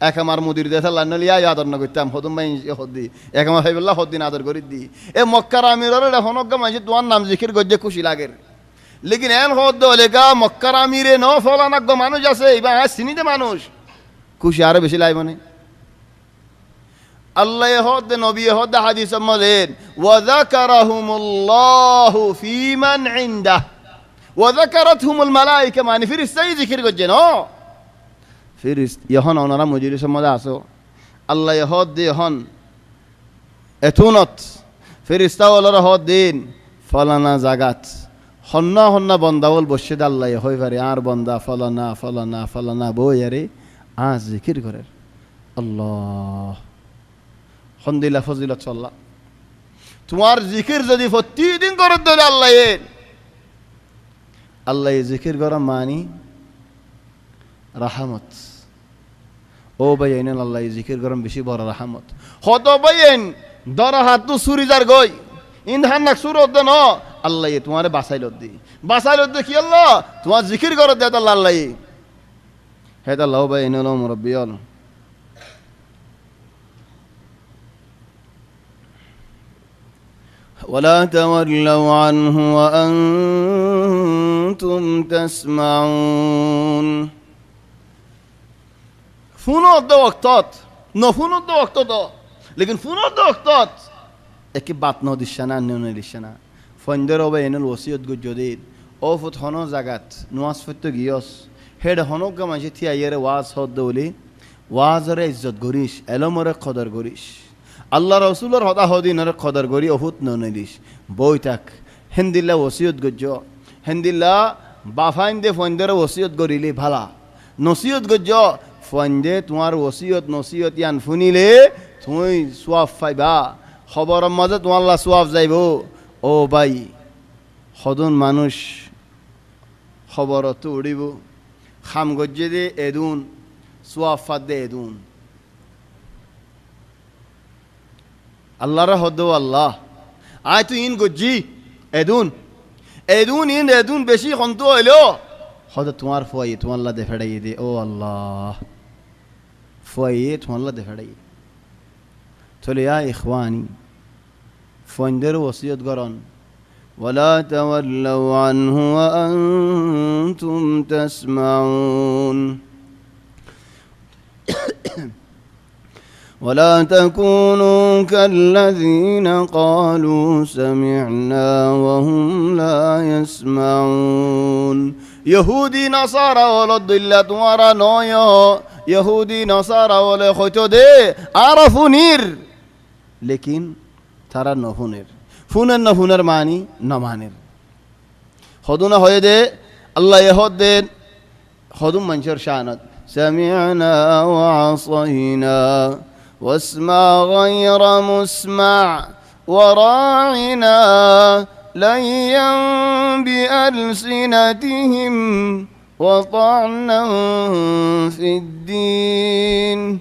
এক আমার মুদির দেশ আল্লাহ নলিয়া আদর না করতাম হদুম ভাই হদ্দি এক আমার ভাইবুল্লাহ হদ্দিন আদর করি দি এ মক্কার আমির হনক মাঝে তোমার নাম জিকির গজ্জে খুশি লাগের লেকিন এন হদ্দ লেখা মক্কার আমিরে ন ফলানাগ্য মানুষ আছে এবার চিনিতে মানুষ খুশি আরো বেশি লাগবে না আল্লাহ হদ্দে নবী হদ্দে হাদিস মলেন ওয়াযাকারাহুমুল্লাহু ফীমান ইনদাহ ওয়াযাকারাতহুমুল মালায়েকা মানে ফেরেশতাই জিকির করছেন ফেরেশতা যখন ওনারা মজলিসের মধ্যে আসো আল্লাহ হদ্দে হন এতুনত ফেরেশতা ওলারা হদ দিন ফলানা জাগাত হন্না হন্না বন্দাবল বসে দে আল্লাহ হই পারে আর বন্দা ফলানা ফলানা ফলানা বই আরে আজ জিকির করে আল্লাহ হন্দিলা ফজিলত চল্লা তোমার জিকির যদি প্রতিদিন করে দিলে আল্লাহ জিকির করা মানি রাহামত ও ভাই আইন আল্লাহ জিকির গরম বেশি বড় রাহামত হত ভাইয়েন দরা হাত তো সুরিজার গই ইনহান নাক সুরত ন আল্লাহ তোমারে বাসাইলত দি কি আল্লাহ তোমার জিকির করত দে আল্লাহ হেদ আল্লাহ ভাই আইন মুরব্বী ولا تولوا عنه وأنتم تسمعون فونو دو وقتات نو فونو دو وقتات لكن فونو دو وقتات اكي بات نو ديشانا نو ديشانا فندر او بين الوصيت گو جديد او فت هنو زغات نواز فتو گيوس هيد هنو گماجي تي ايره واز هود دولي واز ر عزت گوريش علمره قدر گوريش আল্লাহ রসুলের হদা হদিনের কদর করি অহুত নিলিস বই থাক হেন্দিল্লা ওসিয়ত গজ্জ হেন্দিল্লা বাফাইন দে ফন্দে ওসিয়ত করিলে ভালা নসিয়ত গজ্জ ফন্দে তোমার ওসিয়ত নসিয়ত ইয়ান ফুনিলে তুমি সোয়াব পাইবা খবরের মাঝে তোমার সোয়াব যাইব ও ভাই সদন মানুষ খবরত উড়িব খাম গজ্জে দে এদুন সোয়াব ফাদ দে এদুন আল্লাহর হদ আল্লাহ আয় তুই ইন গজ্জি এদুন এদুন বেশি খন্ত হইলো হদ তোমার ফুয়াই তোমার লা দেফাড়াই দে ও আল্লাহ ফুয়াই তোমার লা দেফাড়াই চলে ইয়া ইখওয়ানি ফন্দের ওসিয়ত করন ওয়ালা তাওয়াল্লাউ আনহু ওয়া আনতুম তাসমাউন ولا تكونوا كالذين قالوا سمعنا وهم لا يسمعون يهودي نصارى ولد الله ورا نويو يهودي نصارى ولا خيتو دي عرفوا نير لكن ترى نفونر فونر نفونر ماني نمانر خدونا هوي دي الله يهود دي خدوم منشر شانت سمعنا وعصينا واسمع غير مسمع وراعنا ليا بألسنتهم وطعنا في الدين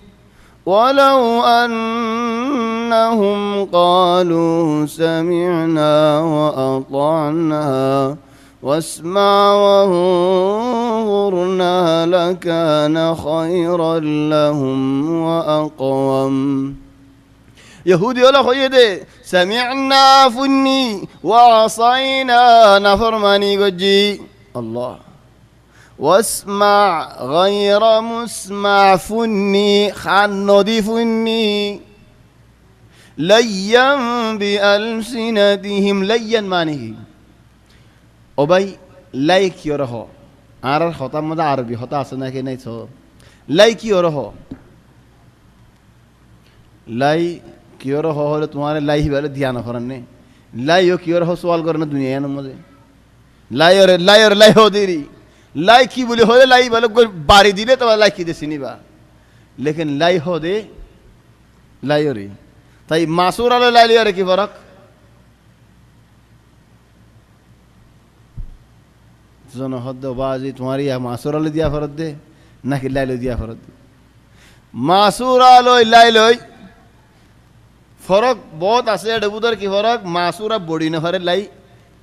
ولو أنهم قالوا سمعنا وأطعنا واسمع وانظرنا لكان خيرا لهم وأقوم يهودي ولا خيدي سمعنا فني وعصينا نفرماني قجي الله واسمع غير مسمع فني خانودي فني ليا بألسنتهم ليا مانه ও ভাই লাইক ইয়রহ আর হতার মধ্যে আরবি হতা আছে নাকি নাই সব লাই কি ওর হ লাই কি ওর হ হলে তোমার লাই হিবালে ধ্যান করেন নে লাই ও কি ওর হ সওয়াল করে না দুনিয়ার মধ্যে লাই ওর লাই হো দেরি লাই কি বলে হলে লাই বলে বাড়ি দিলে তোমার লাই কি দে চিনিবা লেকিন লাই হো দে লাই ওরে তাই মাসুর আলো লাই লিয়ারে কি ফরক জনহদ বাজি তোমার ইয়া মাসুর আলো দিয়া ফরত দে নাকি লাই লো দিয়া ফরত দে মাসুর আলো লাই লই ফরক বহুত আছে ডবুদর কি ফরক মাসুরা বড়ি না ফারে লাই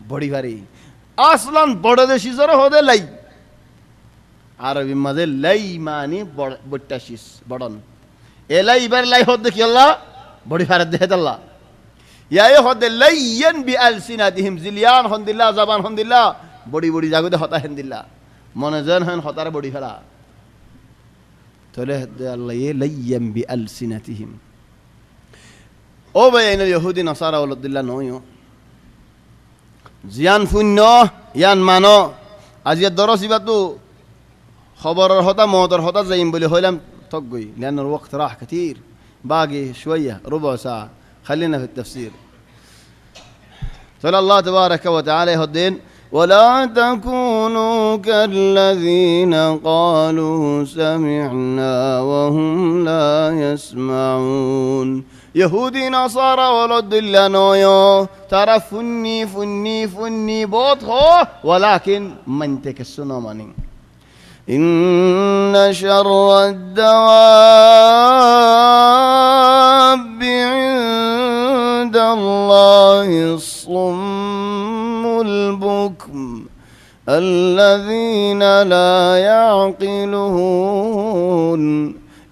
বড়ি ফারি আসলান বড় দেশি জর হদে লাই আরবি মাঝে লাই মানে বট্টাশিস বড়ন এলাই ইবার লাই হদ কি আল্লাহ বড়ি ফারে দে আল্লাহ ইয়া হদ লাইয়ান বি আলসিনাতিহিম জিলিয়ান হন্দিল্লাহ জবান হন্দিল্লাহ বড়ি বড়ি জাগুদে হতা হেন্দিল্লাহ মনে জন হন হতারে বড়ি ফেলা তাহলে আল্লাহ ইয়ে লাইয়ান বি আলসিনাতিহিম ও ভাই এনে ইহুদি নাসারা ওলদুল্লাহ নয় জিয়ান শূন্য ইয়ান মান আজি দরসিবাতো খবরের হতা মহতর হতা যাইম বলে হইলাম থক গই لأن الوقت راح كثير باقي شوية ربع ساعة خلينا في التفسير قال الله تبارك وتعالى الدين ولا تكونوا كالذين قالوا سمعنا وهم لا يسمعون يهودي نصارى ولد الله نويو ترى فني بوت هو ولكن من تكسنا ماني إن شر الدواب عند الله الصم البكم الذين لا يعقلون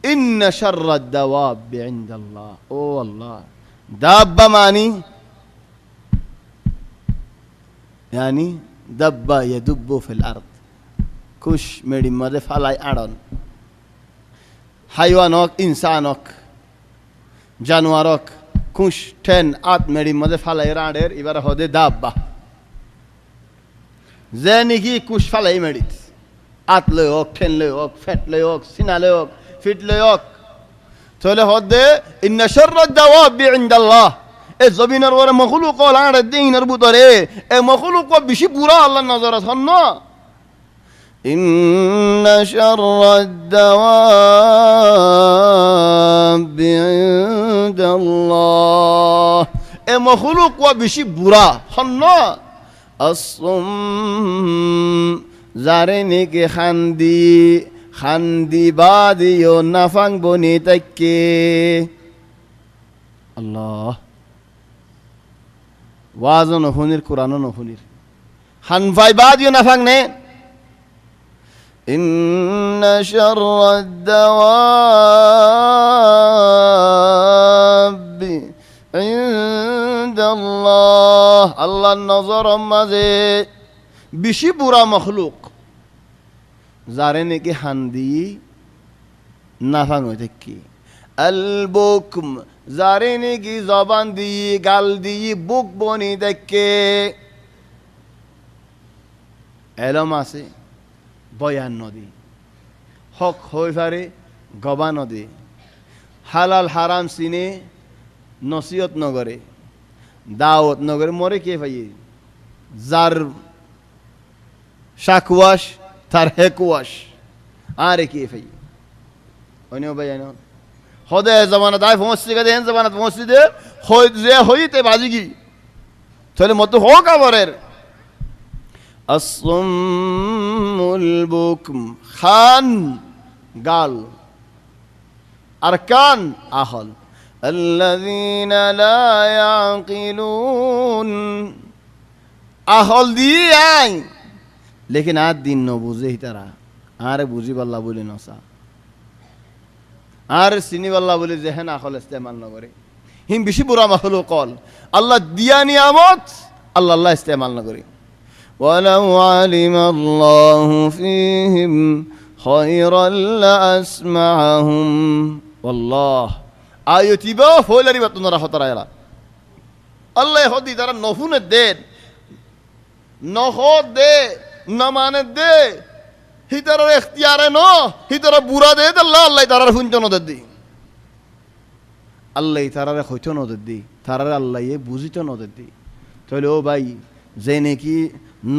إن شر الدواب عند الله أو الله دابة معني يعني دب يدب في الأرض كش مدي مدى فلاي أرون حيوانك إنسانك جانورك كش تن آت مدي مدى فلاي رادر إبارة هده دابة زنيكي كش فلاي مديت آت ليوك تن ليوك فت ليوك سنا ليوك فت ليوك تقول هده إن شر الدواب عند الله الزبين الورا مخلوق ولا الدين ربط عليه مخلوق وبشي برا الله نظرت هنا إن شر الدواب عند الله مخلوق وبشي برا هنا الصم زارني كي خندي بادي نفان بني تكي الله ওয়াজও নফুনির কোরআনও নফুনির হানফাই বাদিও নাফাং নে إن شر الدواب عند الله الله النظر مازه বেশি বুড়া মখলুক যারে নাকি হান্দি নাফাং হইতে কি আলবুকম যারে নাকি জবান দিয়ে গাল দিয়ে বুক বনি দেখে এলম আছে বয়ান নদী হক হয়ে পারে গবা নদী হালাল হারাম চিনে নসিহত নগরে দাওয়াত নগরে মরে কে ভাই যার শাকুয়াশ তার হেকুয়াশ আরে কে ভাই অন্য ভাই হদে জমানা দায় পৌঁছতে গেছে এন জমানাত পৌঁছতে দে যে হইতে বাজিগি তাহলে মতো হোক আবরের আসুমুল বুকম খান গাল আর কান আহল আল্লাযীনা লা ইয়াকিলুন আহল দিয়ে আই লেকিন আর দিন ন বুঝে তারা আরে বুঝি পাল্লা বলে নসা আর সিনিবাল্লাহ বলে যেহেন আখল ইস্তেমাল নগরে হিম বেশি বুড়া মাখলু কল আল্লাহ দিয়া নিয়ামত আল্লাহ ইস্তেমাল নগরে ওয়ালাউ আলিমা আল্লাহু ফীহিম খায়রাল লাসমাহুম ওয়াল্লাহ আয়াতিবা ফলারি বাতুনরা হতারায়লা আল্লাহ হদি তারা নফুনে দে নহদ দে নমানে দে হিতার এখতিয়ারে ন হিতার বুড়া দে আল্লাহ আল্লাহ তারার হুঞ্চ নদের দি আল্লাহ তারারে হইত নদের দি তারারে আল্লাহ বুঝিত নদের দি তাহলে ও ভাই যে নাকি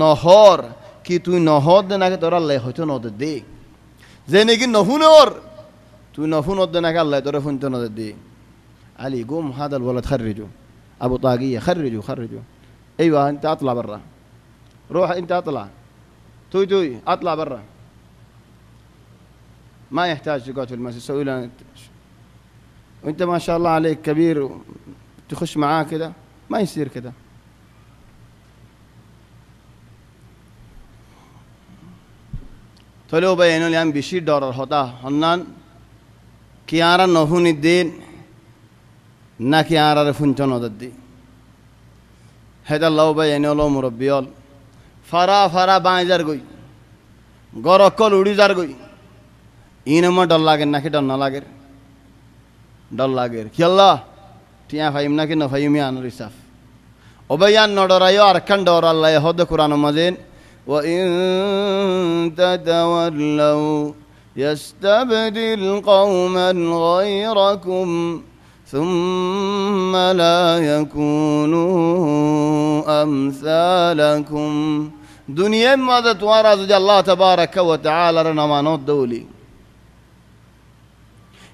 নহর কি তুই নহর দে নাকি তোর আল্লাহ হইত নদের দি যে নাকি নহুনর তুই নহুনর দে নাকি আল্লাহ তোর হুঞ্চ নদের দি علي قوم هذا الولد خرجه ابو طاقيه خرجه ايوه انت اطلع برا روح انت اطلع توي اطلع برا ما يحتاج تقعد في المسجد سوي لنا وانت ما شاء الله عليك كبير تخش معاه كده ما يصير كده طلعوا بينوا لي بيشير دور الهدا هنان كيارا نهون الدين নাকি আর ফুঞ্চন ওদের দি হেদার লাউ বাই এনে হলো মুরব্বিয়ল ফারা বাঁজার গই গরকল উড়ি যার গই ইনমা ডর লাগের নাকি ডর না লাগের ডর লাগের কি আল্লাহ টিয়া ফাইম নাকি ন ফাইমি আনুর ইসাফ ওবাইয়ান নডরাইও আর খান ডর আল্লাহ হদ কুরআন মাজিদ ওয়া ইন তাতাওয়াল্লাউ يستبدل قوما غيركم ثم لا يكونوا أمثالكم دنيا ماذا توارى الله تبارك وتعالى رنمانوت دولي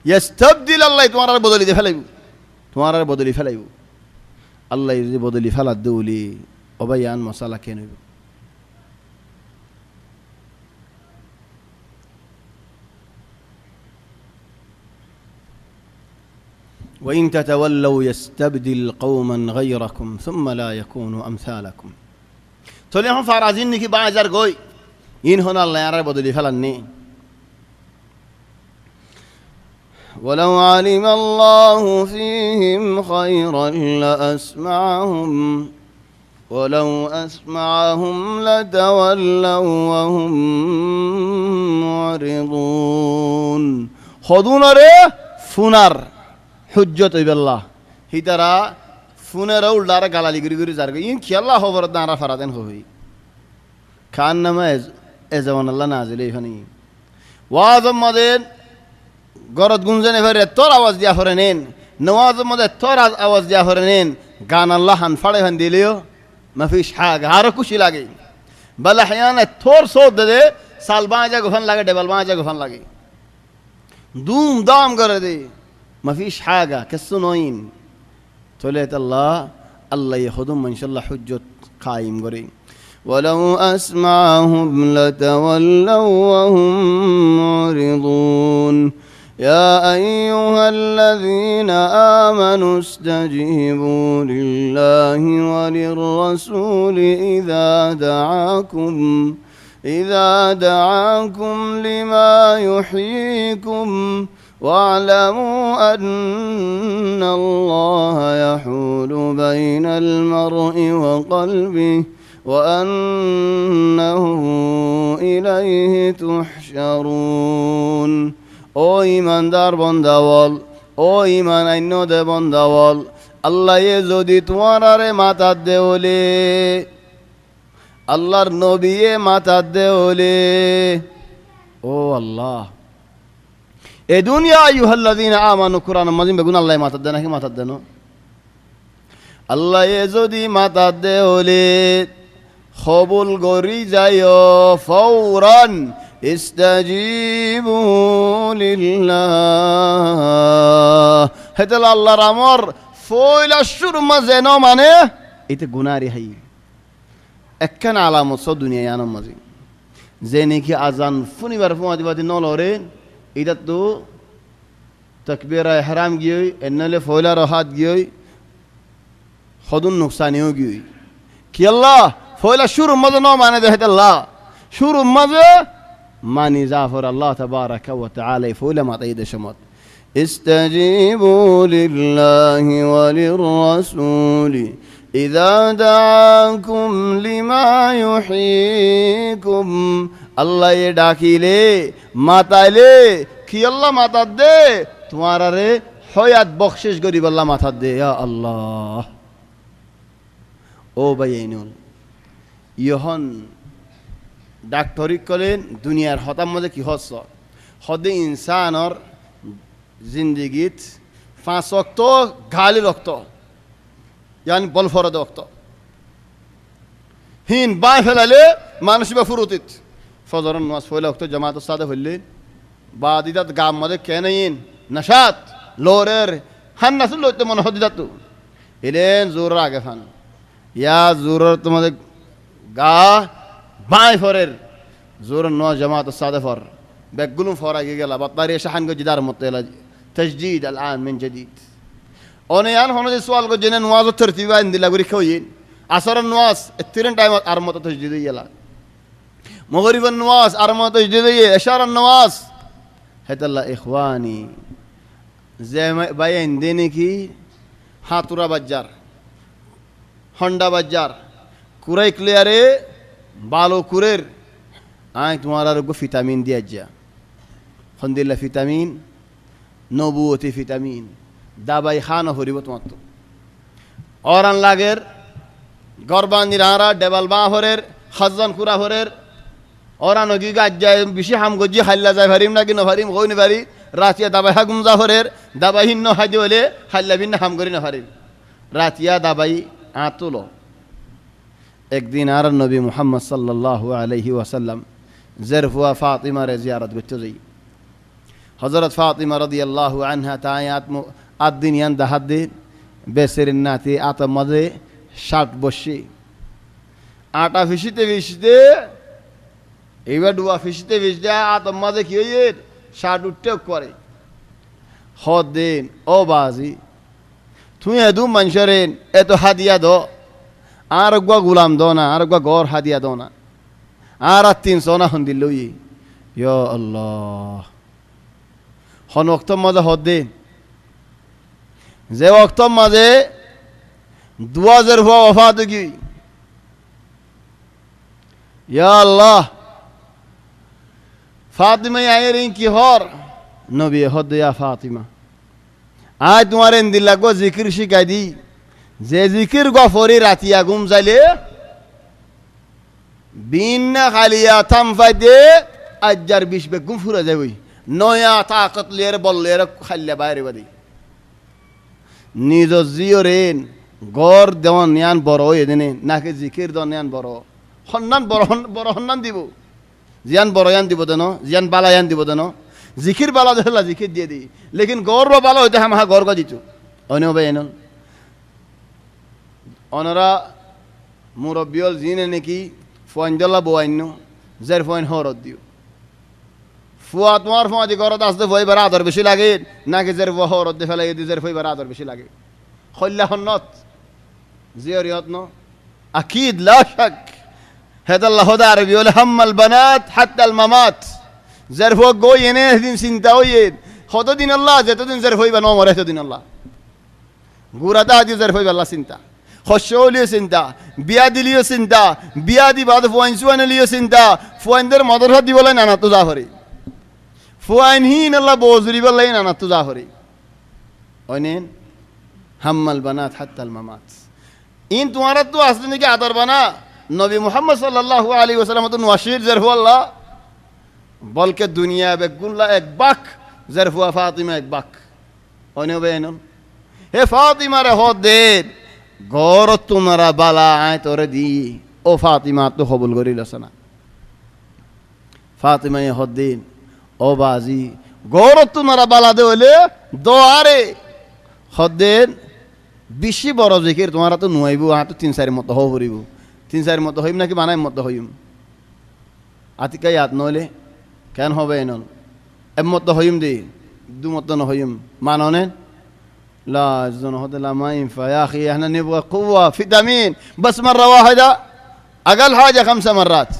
يستبدل الله توارى بدلي فلايو توارى بدلي فلايو الله يريد بدلي فلا دولي وبيان مسألة كينو وإن تتولوا يستبدل قوما غيركم ثم لا يكونوا أمثالكم تولي هم فارازين نكي باعزار قوي إن هنا الله يرى بدلي فلني ولو علم الله فيهم خيرا لأسمعهم ولو أسمعهم لتولوا وهم معرضون خذونا ريه فنر হুজ্জত ইবাল্লাহ হিতারা ফুনেরা উল্লারা গালালি গরি যার ইন খেলা খবর দাঁড়া ফারাদেন হই খান নামা এজওয়ান আল্লাহ নাজিল এখানে ওয়াজ মাদেন গরদ গুঞ্জনে ফেরে তোর আওয়াজ দিয়া ফরে নেন নওয়াজ মদে তোর আওয়াজ দিয়া ফরে নেন গান আল্লাহ হান ফাড়ে হান দিলিও মাফিস হাগ আরো খুশি লাগে বল আহয়ানা তোর সোদ দে সাল বাজা গফন লাগে ডবল বাজা গফন লাগে দুম দাম করে দে ما فيش حاجة كالسنوين توليت الله يخدم إن شاء الله حجة قائم قريب ولو أسمعهم لتولوا وهم معرضون يا أيها الذين آمنوا استجيبوا لله وللرسول إذا دعاكم لما يحييكم واعلموا أن الله يحول بين المرء وقلبه وأنه إليه تحشرون ও ইমানদার বন্দাওয়াল ও ইমান আইন্য দে বন্দাওয়াল আল্লাহ যদি তোমারে মাথা দেওলে আল্লাহর নবীয়ে মাথা দেওলে ও আল্লাহ এ দুনিয়া আইয়ুহাল্লাযীনা আমানু কুরআন মাজিদ বেগুন আল্লাহ মাথা দেন নাকি মাথা দেন আল্লাহ যদি মাথা দেওলে কবুল করি যায় ফৌরান ইস্তাজিবু লিল্লাহ হেতাল আল্লাহর আমর ফয়লা শুরু মাঝে ন মানে এতে গুনারি হাই একখান আলামত সব দুনিয়া আনম মাঝে যে নাকি আজান ফুনিবার ফুমাদিবাদি নলরে এটা তো তকবীরা ইহরাম গিয়ে এনলে ফয়লা রহাত গিয়ে খদুন নুকসানিও গিয়ে কি আল্লাহ ফয়লা শুরু মাঝে ন মানে দেহে আল্লাহ শুরু মাঝে মানি জাফর আল্লাহ তাবারাকা ওয়া তাআলা ফয়লা মাতাই দেশমত استجيبوا لله وللرسول إذا دعاكم لما يحييكم الله يداكيلي মাতাইলে কি আল্লাহ মাতা দে তোমার রে হয়াত বখশিশ গরিব আল্লাহ মাথা দে ইয়া আল্লাহ ও ভাইনুল ইহন ডাক্তরি কলেন দুনিয়ার হতার মধ্যে কি হচ্ছ হদে ইনসানর জিন্দিগিত 5 ওয়াক্ত গালি রক্ত ইয়ানি বল ফরদ ওয়াক্ত হিন বাই ফেলালে মানুষ বা ফুরুতিত ফজরের নামাজ পড়লে ওয়াক্ত জামাতের সাথে হইলে বাদিদাত গাম মধ্যে কেন নশাত লোরের হান্নাসুল লইতে মনে হদিদাতু এলেন জোর আগে ফান ইয়া জোরের তোমাদের গা বাই ফরের জোর ন জামাতের সাথে ফর বেগুলুম ফর আগে গেলা বাতারি শাহান গো জিদার মত এলা تجديد الآن من جديد أنا يعني هون السؤال قد جينا نواز الترتيب عندي لا بريك خوين عصر النواز الترين تايم أرمى تجديدية لا مغرب النواز أرمى تجديدية إشارة النواز هذا الله إخواني زي ما باين ديني كي هاتورا بجار هوندا بجار كوراي كلياري بالو كورير تمہارا رگو فيتامين دیا جا خندلا فيتامين নবুয়তি ভিটামিন দাবাই খানা হরিব তোমার তো অরান লাগের গরবানির আরা ডেবাল বা হরের হাজান কুরা হরের অরান গি গাজ যায় বেশি হাম গজি হাল্লা যায় ভারিম নাকি ন ভারিম হই নি ভারি রাতিয়া দাবাই হাগুম যা হরের দাবাই হিন্ন হাজি হলে হাল্লা বিন হাম করি না ভারিম রাতিয়া দাবাই আতুলো একদিন আর নবী মুহাম্মদ সাল্লাল্লাহু আলাইহি ওয়াসাল্লাম জরফুয়া ফাতিমা রে জিয়ারত করতে যাই হযরত ফাতিমা রাদিয়াল্লাহু আনহা তায়াত আদিন ইয়ান দাহাদ্দিন বেসেরিন নাতি আতা মদে 60 বসি আটা ফিসিতে ফিসিতে এইবার ডুয়া ফিসিতে ফিসিতে আতা মদে কি হইয়ে 60 উঠতে করে হদিন ও বাজি তুই এদু মানুষের এত হাদিয়া দো আর গা গুলাম দো না আর গা গর হাদিয়া দো না আর 300 না হন্দিল লই ইয়া আল্লাহ হন ওক্ত মাঝে হদ্দিন যে ওক্ত মাঝে 2000 হওয়া ওফাত কি ইয়া আল্লাহ ফাতিমা আয়ের কি হর নবী হদ ইয়া ফাতিমা আজ তোমার ইন্দিল লাগো জিকির শিখাই দি যে জিকির গফরি রাতিয়া ঘুম যাইলে বিনা খালিয়া থাম ফাইদে আজ্জার 20 বেগুম ফুরা যাবই নয়া তাকত লিয়ের বললের খাইলে বাইরে বাদি নিজ জিওরেন গড় দেওয়ান নিয়ান বড় এদিনে নাকি জিকির দেওয়ান নিয়ান বড় সন্ধান বড় সন্ধান দিব জিয়ান বড় ইয়ান দিব দেন জিয়ান বালা ইয়ান দিব দেন জিকির বালা দেখলা জিকির দিয়ে দি লেকিন গড় বালা হইতে হামা গড় গজিত অন্য ভাই এন অনরা মুরব্বিয়ল জিনে নাকি ফয়েন্দলা বোয়াইন্য জের ফয়েন হরত দিও ফুয়া তোমার ফুয়া দি ঘরত আসতে ফইবার আদর বেশি লাগে নাকি জের হরত দে ফেলাই দি জের ফইবার আদর বেশি লাগে খল্লা হন্নত জিয়রিয়ত ন আকিদ লা শাক هذا الله هذا عربي يقول هم البنات حتى الممات زر فوق جوي ينه دين سنتاوين خدا دين الله زت دين زر فوق بنو مرة دين الله غورا ده دين زر فوق الله سنتا خشولي سنتا بيادلي سنتا بيادي بعد فوين سوان لي سنتا فوين در مدر هدي ولا نانا تزاهري فوين هين الله بوزري ولا نانا تزاهري أنين هم البنات حتى الممات إن تمارت تو أصلي نيجي عذر بنا নবী মুহাম্মদ সাল্লাল্লাহু আলাইহি ওয়াসাল্লাম তো নওয়াশির জারফু আল্লাহ বলকে দুনিয়া বেগুল্লা এক বাক জারফু ফাতিমা এক বাক অনে বেনন হে ফাতিমা রে হদে গর তোমারা বালা আয় তোরে দি ও ফাতিমা তো কবুল করিল না ফাতিমা এ হদিন ও বাজি গর তোমারা বালা দে হলে দোয়ারে হদেন বেশি বড় জিকির তোমারা তো নুয়াইবো আ তো 3-4 মত হও করিব 3-4 মতো হইম নাকি বানাই মতো হইম আতিকাই আত নলে কেন হবে এনন এম মতো হইম দি দু মতো ন হইম মাননে লা জন হতে লা মা ইনফা يا اخي احنا نبغى قوه فيتامين بس مره واحده اقل حاجه 5 مرات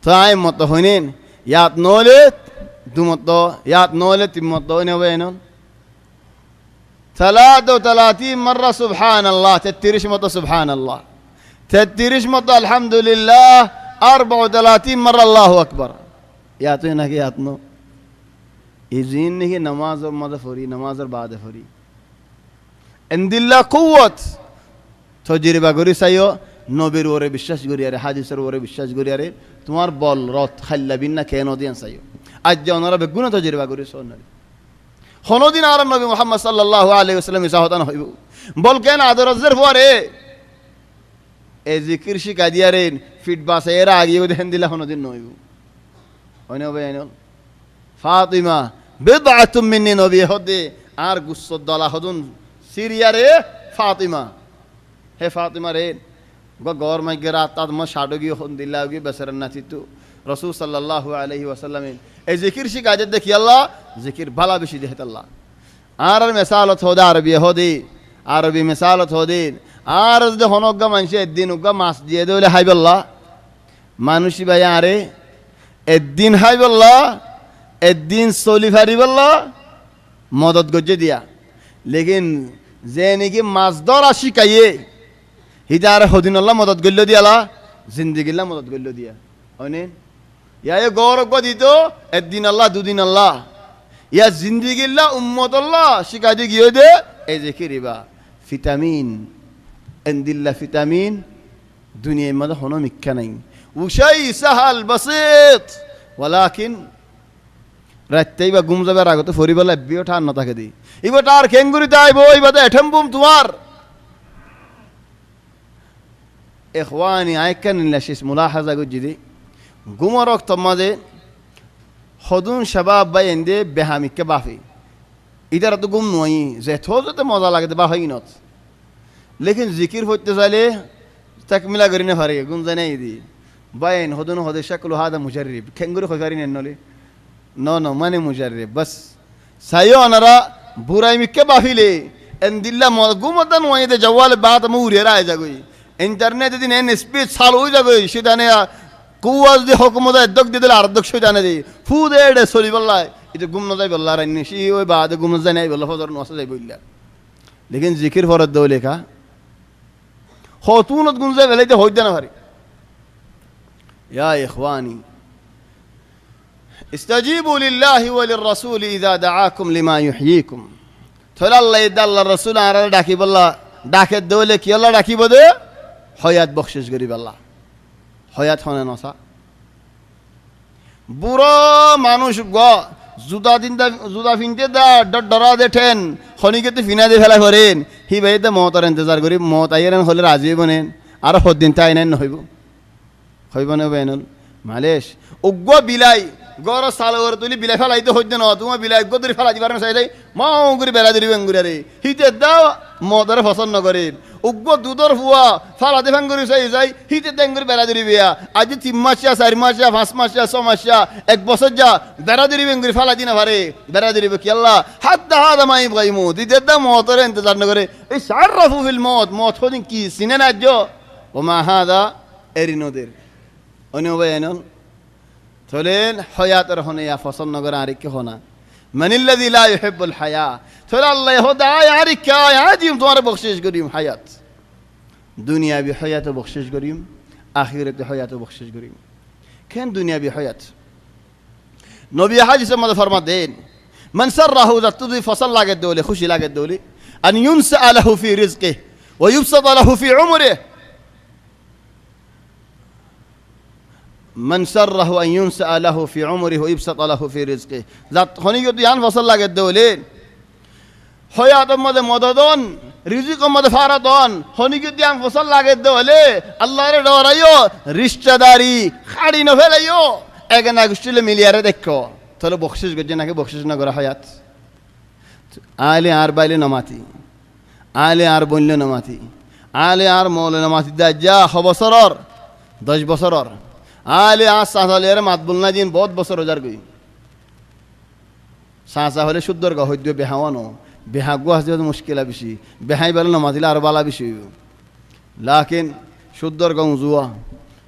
تايم مতো হইনেন ইয়াত নলে দু মতো ইয়াত নলে তিন মতো ne বেনন 33 مرة سبحان الله تتريش مطة سبحان الله تتريش مطة الحمد لله 34 مرة الله أكبر ياتونا كي ياتنو إذن نهي نماز ماذا فري نماز بعد فري عند الله قوة تجربة غوري سايو নবীর ওরে বিশ্বাস করিয়ারে হাদিসের ওরে বিশ্বাস করিয়ারে তোমার বল রথ খাল্লা বিন্না খেয়ে নদিয়ান চাইও আজ যে ওনারা বেগুন তজরিবা করে সোনারি হনদিন আর নবী মুহাম্মদ সাল্লাল্লাহু আলাইহি ওয়াসাল্লাম ইসাহতান হইব বল কেন আদরজের পরে এই জিকির শিখা দিয়ারে ফিট বাসে এরা আগিয়ে দেখেন দিলা হনদিন নইব হইনা ভাই আইনল ফাতিমা বিদআতুম মিন্নি নবী হদে আর গুসদ দলা হদুন সিরিয়ারে ফাতিমা হে ফাতিমা রে গর মাইগে রাত মা শাডগি হন দিলাগি বেসরন নাচিতু রাসূল সাল্লাল্লাহু আলাইহি ওয়াসাল্লাম এই জিকির শিখা যে দেখি আল্লাহ জিকির ভালা বেশি দেহত আল্লাহ আর মিসালত হদা আরবি মিসালত হদিন আর যদি হনজ্ঞা মানুষ একদিন উজ্ঞা মাছ দিয়ে দিলে হাইবল্লা মানুষই ভাই আরে একদিন হাইবল্লা একদিন চলি ফারিবল্লা মদত গজ্জে দিয়া লেকিন যে নাকি মাছ ধরা শিখাইয়ে হিতা আর হদিন আল্লাহ মদত গল্য দিয়ালা জিন্দিগিল্লা মদত গল্য দিয়া হয়নি ইয়া গৌরব দিত একদিন আল্লাহ দুদিন আল্লাহ ইয়া জিন্দিগিল্লা উম্মত আল্লাহ শিখাই দিয়ে গিয়ে দে এই যে কিরিবা ভিটামিন এন্দিল্লা ভিটামিন দুনিয়ার মধ্যে হনো মিথ্যা নাই উশাই সাহাল বাসিত ওয়ালাকিন রাত্তেই বা ঘুম যাবার আগতে ফরিবেলা বিও ঠান না থাকে দি এবার তার খেঙ্গুরিতে আইব এইবাদে এঠেম্বুম তোমার ইখওয়ানি আইকান লাশিস মুলাহাজা গুজিদি গুমরক তমাজে হদুন শাবাব বাই এন্দে বেহামিকে বাফি ইদার তো গুম নই যে থোজতে মজা লাগে বা হয় নত লেকিন জিকির হইতে চাইলে তাকমিলা করি না পারে গুম জানাই দি বাইন হদুন হদে শাকলু হাদা মুজাররিব খেঙ্গুরি খজারি নেন নলে ন মানে মুজাররিব বাস সাইও আনারা বুরাই মিকে বাফিলে এন্দিল্লা গুমতান ওয়াইদে জওয়াল বাত মুরে রায় জাগই ইন্টারনেট দিন এন স্পিড চালু হই জাগই সেদানে কুয়াজ দি হুকুমত দক দি দিলে আর্ধক সেদানে দি ফুদে এডে চলি বল্লাই এটা গুম না যাই বল্লা রাইনি সি ওই বাদে গুম যাই নাই বল্লা ফজর নসা যাই বললা লেকিন জিকির ফরত দৌ লেখা হতুনত গুম যাই বেলাইতে হইতে না পারে ইয়া ইখওয়ানি استجيبوا لله وللرسول اذا دعاكم لما يحييكم থলা আল্লাহ আল্লাহর রাসূল আর ডাকি বল্লা ডাকে দৌলে কি আল্লাহ ডাকি বদে হায়াত বখশিশ করি বল্লা হায়াত হনে নসা বুড়ো মানুষ গ জুদা ফিনতে দা ডরা দেখেন খনিকেতে ফিনা দিয়ে ফেলা করেন হি ভাইতে মতার ইন্তজার করি মত আইয়েন হলে রাজি বনেন আর হদিন তাই নাই নহইব হইব না বেনুল মালেশ উগ্গ বিলাই গর সালগর তুলি বিলাই ফেলাইতে হইতে ন তোমার বিলাই উগ্গ ধরে ফেলা দিবার চাই যাই মাও করে বেলা ধরি বেঙ্গুরে রে হিতে দাও মতারে পছন্দ করেন উগ্গ দুধর ফুয়া ফালাতে ভাঙ্গুরি চাই যাই হিতে দেঙ্গুরি বেলা ধরি বিয়া আজ 3 মাসিয়া 4 মাসিয়া 5 মাসিয়া 6 মাসিয়া 1 বছর যা বেড়া ধরি বেঙ্গুরি ফালা দিনা পারে বেড়া ধরিবে কি আল্লাহ হাত্তা হাদা মাই গাইমু দিতে দাও মতারে ইন্তজার না করে এই শাররাফু ফিল মত হদিন কি সিনে না যো ও মা হাদা এরিনোদের অনিবায়নন থলেন হায়াতের হনে ইয়া পছন্দ করে আর কি হনা মানিল্লাযী লা ইউহিব্বুল হায়া থলে আল্লাহ হদা আর কি আজিম তোমার বখশিশ করিম হায়াত দুনিয়াবি হায়াত বখশিশ করিম আখিরাতে হায়াত বখশিশ করিম কেন দুনিয়াবি হায়াত নবী হাদিসের মধ্যে ফরমান দেন মান সাররাহু যাতুদি ফসল লাগে দৌলে খুশি লাগে দৌলে আন ইউনসা লাহু ফি রিজকিহি ওয়া ইউবসাতা লাহু ফি উমরিহি من سره أن ينسأ له في عمره ويبسط له في رزقه ذات خنيجة يان فصل لك الدولين حياة مددون رزق فاردون خنيجة يان فصل لك الدولة الله رضايو رشتہ داری خاڑی نفلایو اگر نگشتیل میلیارد دکو تلو بخشش گجه نکه بخشش نگره حیات آلی آر بایلی نماتی آلی آر بونلی نماتی آلی آر مول نماتی دجا خبصرار دج بصرار আলে আজ সাঁচালের মাত বলনা দিন বহুত বছর রোজার গই সাঁচা হলে শুদ্ধর গা হইদ বেহাওয়ানো বেহাগু আসতে মুশকিলা বেশি বেহাই বেলা নমাতিলে আর বালা বেশি লাকিন শুদ্ধর গা উজুয়া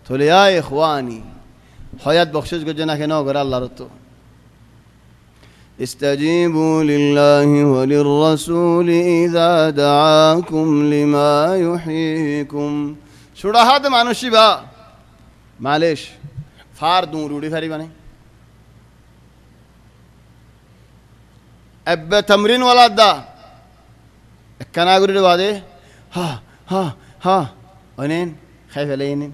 থলে আয় ইখওয়ানি হয়াত বখশিশ গজে না কেন করে আল্লাহর তো استجيبوا لله وللرسول إذا دعاكم لما يحييكم সুরাহাত মানুষিবা মালেশ ফার দূর উড়ি ফারি মানে এবে তমরিন ওয়ালা দা কানাগুরি বাদে হা হা হা অনেন খাই ফেলে নি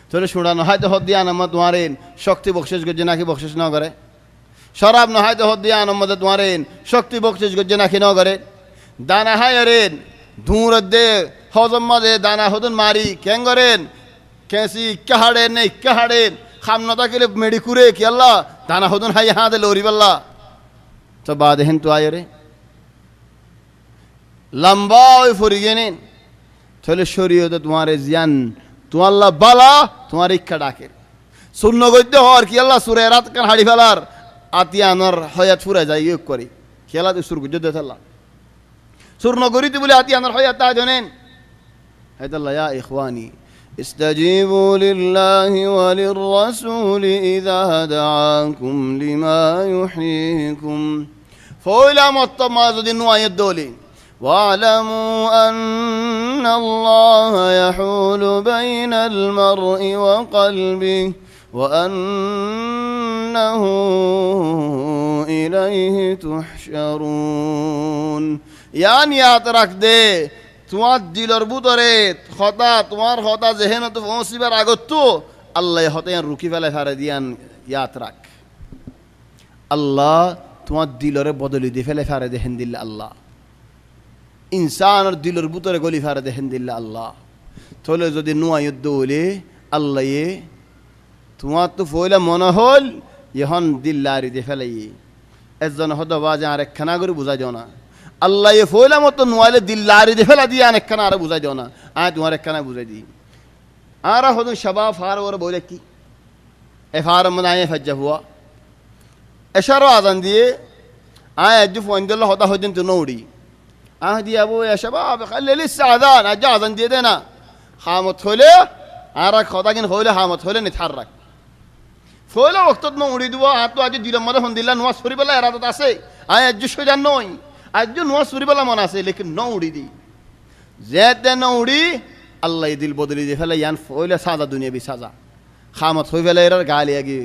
তাহলে শুনানো হয়তো হদ দিয়া আনম্মদ তোমারেন শক্তি বকশিস গজ্জে নাকি বকশিস ন করে শরাব ন হয়তো হদ দিয়া আনম্মদে তোমারেন শক্তি বকশিস গজ্জে নাকি ন করে দানা হায় রেন ধুঁর দে হজম মাঝে দানা হদন মারি কেন করেন কেসি ইক্কা হাড়েন না ইক্কা হাড়েন খামনতা কেলে মেডি কুরে কি আল্লাহ দানা হদন হাই হাতে লরি পাল্লা তো বাদ হেন তো আয় রে লম্বা ওই ফরি গেনেন তাহলে শরীয়তে তোমার জিয়ান তোমার আল্লাহ বালা তোমার ইচ্ছা ডাকে শূন্য গদ্য হর কি আল্লাহ সুরে রাত কান হাড়ি ফেলার আতিয়া আনার হয়াত ফুরে যায় ইয়োগ করি খেলা তুই সুর গুজ্জ দেখাল্লা সুর নগরীতে বলে আতিয়া আনার হয়াত তা জানেন হায়দাল্লাহ ইয়া ইখওয়ানি استجيبوا لله وللرسول إذا دعاكم لما يحييكم فولا مطمئن نوايا الدولي واعلموا أن الله يحول بين المرء وقلبه وأنه إليه تحشرون يعني أترك ده তোমার দিলর বুতরে হতা তোমার হতা যেহেন তো পৌঁছিবার আগত তো আল্লাহ হতে রুকি ফেলে ফারে দিয়ান ইয়াত রাখ আল্লাহ তোমার দিলরে বদলি দিয়ে ফেলে ফারে দেখেন দিল্লা আল্লাহ ইনসানের দিলর বুতরে গলি ফারে দেখেন দিল্লা আল্লাহ তাহলে যদি নুয়া যুদ্ধ হলে আল্লাহ তোমার তো ফইলা মনে হল এখন দিল্লারি দিয়ে ফেলে একজন হতো বাজে আর একখানা করে বুঝা যাও না আল্লাহ এ ফইলা মতো নোয়ালে দিল্লারি দে ফেলা দিয়ে অনেকখানা আরো বুঝাই দাও না আয় তোমার একখানা বুঝাই দিই আর হতো সবা ফার ওর বলে কি এ ফার মানে আয় ফজ্জা হুয়া এশারও আজান দিয়ে আয় আজ ফোন দিল হতা হতেন তো নৌড়ি আহ দিয়ে আবু এ সবাব খালি আজান আজ আজান দিয়ে দে না হামত হলে আর হতা কিন হইলে হামত হলে নিথার রাখ ফইলা ওক্তত নৌড়ি দিব আর তো আজ দিলাম মধ্যে ফোন দিল্লা নোয়াজ ফরি পেলা এরাত আছে আয় আজ সোজান নই আজ নোয়া সুরি বলা মনে আছে লেকিন নৌড়ি দি যেতে নৌড়ি আল্লাহ দিল বদলি দিয়ে ফেলে ইয়ান ফইলে সাজা দুনিয়া বি সাজা খামত হয়ে ফেলে এর গালি আগে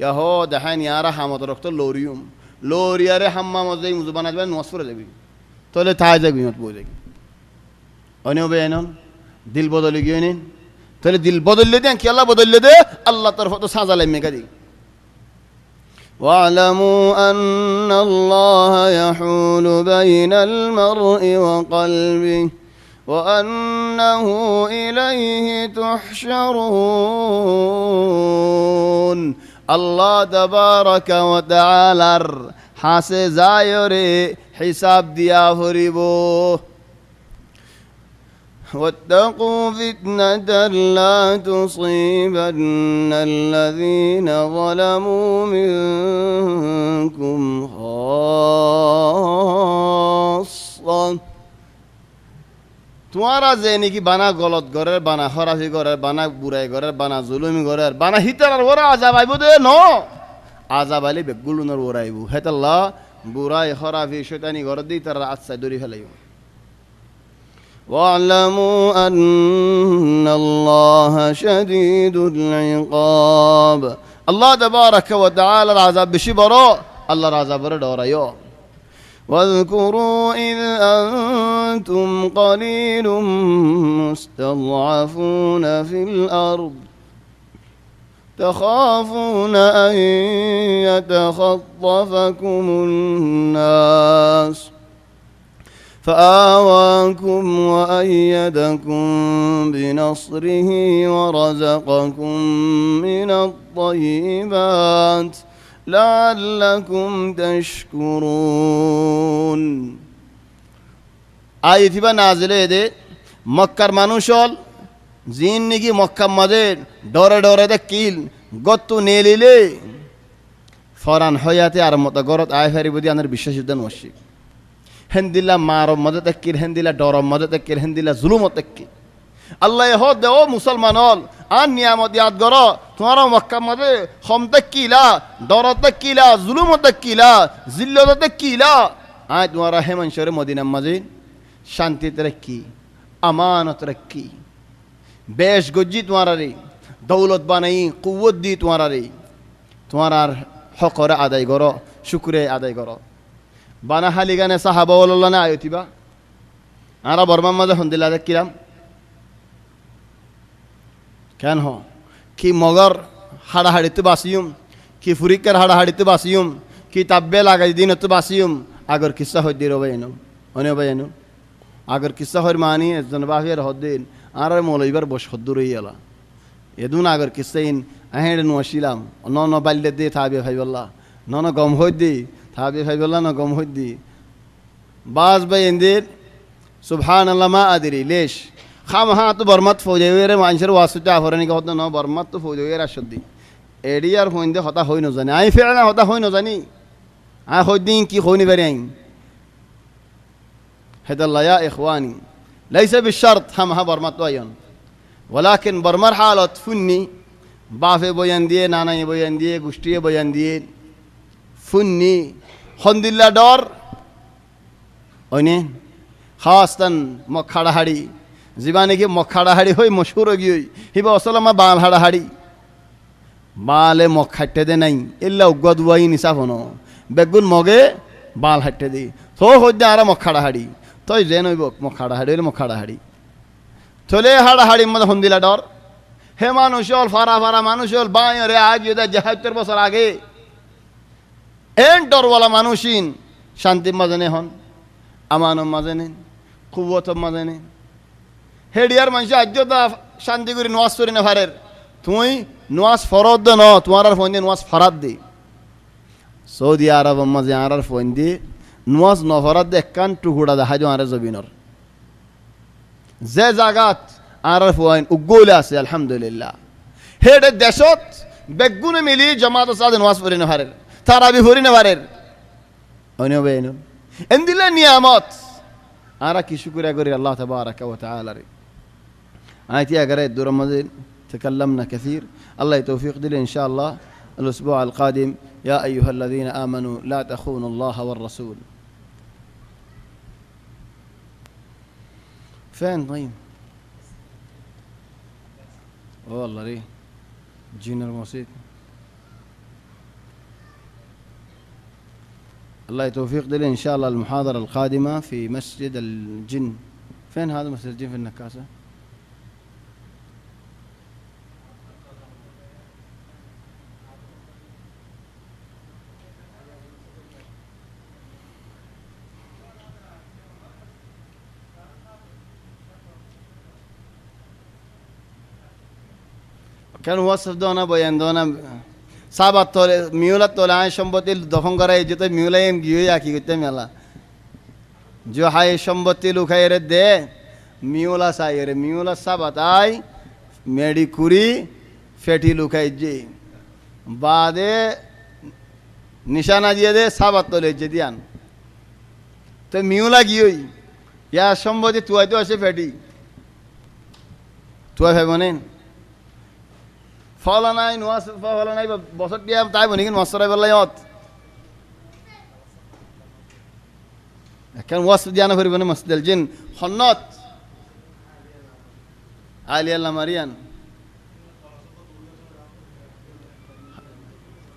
ইয়াহ দেখায় নিয়ারা হামত রক্ত লরিউম লরিয়ারে হাম্মা মজে মুজবান আসবে নোয়াজ করে যাবি তাহলে তাই যাবি মত বই যাবি অনেও বে এনন দিল বদলি গিয়ে নিন তাহলে দিল বদললে দেন কি আল্লাহ বদললে দে আল্লাহ তরফ তো সাজা লাই মেকা দি واعلموا أن الله يحول بين المرء وقلبه وأنه إليه تحشرون الله تبارك وتعالى حاسه زايري حساب ديا فريبو واتقوا فتنة لا تصيبن الذين ظلموا منكم خاصة তোমারা যে নাকি বানা গলত ঘরের বানা খরাফি ঘরের বানা বুড়াই ঘরের বানা জুলুমি ঘরের বানা হিতার ওরা আজাব আইব দে ন আজাব আইলে বেগুলুনের ওরা আইব হেতাল্লাহ বুড়াই খরাফি শয়তানি ঘর দিয়ে তারা আচ্ছাই দড়ি ফেলাইব واعلموا أن الله شديد العقاب الله تبارك وتعالى العذاب بشبرو الله العذاب دوريو واذكروا إذ أنتم قليل مستضعفون في الأرض تخافون أن يتخطفكم الناس فآواكم وأيدكم بنصره ورزقكم من الطيبات لعلكم تشكرون আয়াতিবা নাজিলে দে মক্কার মানুষল জিন নিকি মক্কা মাঝে ডরে ডরে দে কিল গত্তু নেলিলে ফরান হয়াতে আর মত গরত আয় ফেরিবদি আনার বিশ্বাস উদ্যান মসজিদ হেন্দিলা মার মদে তেকির হেন্দিলা ডর মদে তেকির হেন্দিলা জুলুম তেকি আল্লাহ হ দে ও মুসলমান হল আর নিয়ামত ইয়াদ গর তোমার মক্কা মদে হম তেকিলা ডর তেকিলা জুলুম তেকিলা জিল্লত তেকিলা আয় তোমার হেমনশরে মদিনা মাঝে শান্তিতে রাখি আমানত রাখি বেশ গজ্জি তোমার রে দৌলত বানাই কুওত দি তোমার রে তোমার আর হকরে আদায় করো শুক্রে আদায় করো বানা হালি গানে সাহাবা বলল না আয়তিবা আরা বর্মার মাঝে হন্দিলা দেখিলাম কেন কি মগর হাড়াহাড়িতে বাসিউম কি ফুরিকার হাড়াহাড়িতে বাসিউম কি তাব্বে লাগাই দিনতো বাসিউম আগর কিসা হই দিয়ে রবাইনো অনে বাইনো আগর কিসা হর মানি একজন বাহির হদ্দিন আর মৌলইবার বস হদ্দুর হইয়ালা এদুন আগর কিসাইন আহেড় নোয়াছিলাম ন বাল্যে দিয়ে থাবে ভাইবল্লা ন গম হই দি থাবে ভাইবল্লা ন গম হই দি বাস বাই এন্দির সুবহান আল্লাহ মা আদিরি লেশ খাম হা তো বরমাত ফৌজের মানুষের ওয়াসুটা আফরানি কত ন বরমাত তো ফৌজের আসদি এডি আর হইন্দে হতা হই নজানি আই ফেরা না হতা হই নজানি আই হই দিন কি হই নিবারি আইন হেদাল্লাহ ইয়া ইখওয়ানি লাইসা বিশারত হাম হা বরমাত আইন ولكن برمر حالت فني بافه بيان দিয়ে নানাই বয়ান দিয়ে গোষ্ঠীয়ে বয়ান দিয়ে ফুন্নি হন্দিল্লা ডর ওইনে খাসতান মখাড়া হাড়ি জীবানে কি মখাড়া হাড়ি হই মশহুর গই হিবা আসলামা বাল হাড়া হাড়ি বালে মখ খাটতে দে নাই ইল্লা উগদুয়াই নিসাফন বেগুন মগে বাল হাটতে দি তো হইদে আর মখাড়া হাড়ি তই জেন হইব মখাড়া হাড়ি মখাড়া হাড়ি চলে হাড়াহাড়ি মধ্যে হন্দিলা ডর হে মানুষ হল ফারা ফারা মানুষ হল বাই রে আজ ৭০ বছর আগে এন ডরওয়ালা মানুষিন শান্তি মাঝে নে হন আমানো মাঝে নেন কুবত মাঝে নেন হেডিয়ার মানুষ আজ শান্তি করে নোয়াজ করি না ভারের তুই নোয়াজ ফরদ দে ন তোমার ফোন দিয়ে নোয়াজ ফরাত দি সৌদি আরব মাঝে আর ফোন দিয়ে নোয়াজ নফরাত দে একান টুকুড়া দেখা যাও আর জবিনর যে জাগাত আর ফোন উগোলে আছে আলহামদুলিল্লাহ হেডে দেশত বেগুনে মিলি জামাত সাথে নামাজ পড়ি না পারের তারাবি পড়ি না পারের অনিও বেইনো এন্দিলা নিয়ামত আর কি শুকর করি আল্লাহ তাবারাক ওয়া তাআলা রে আইতি আগারে দূর মাঝে تكلمنا كثير الله توفيق دي ان شاء الله الاسبوع القادم يا ايها الذين امنوا لا تخونوا الله والرسول فين طيب والله ليه جينا الموسيقى الله يتوفيق دلي إن شاء الله المحاضرة القادمة في مسجد الجن فين هذا مسجد الجن في النكاسة কেন ওয়াসফ দোনা বয়ান দোনা সাবাত তোলে মিউলা তোলে আয় সম্পত্তি দখল করাই যেতে মিউলাইম গিয়ে আঁকি করতে মেলা যে হাই সম্পত্তি লুকাই রে দে মিউলা সাই রে মিউলা সাবাত আই মেডি কুরি ফেটি লুকাই যে বাদে নিশানা দিয়ে দে সাবাত তোলে যে দিয়ান তো মিউলা গিয়ে ইয়া সম্পত্তি তুই তো আসে ফেটি তুই ভাইবনেন ফলা নাই নোয়াজ ফলা নাই বছর দিয়া তাই বনি কিন্তু মশরাই বললাই অত এখন ওয়াস দিয়া না করিব না মসজিদুল জিন হন্নত আলিয়াল্লাহ মারিয়ান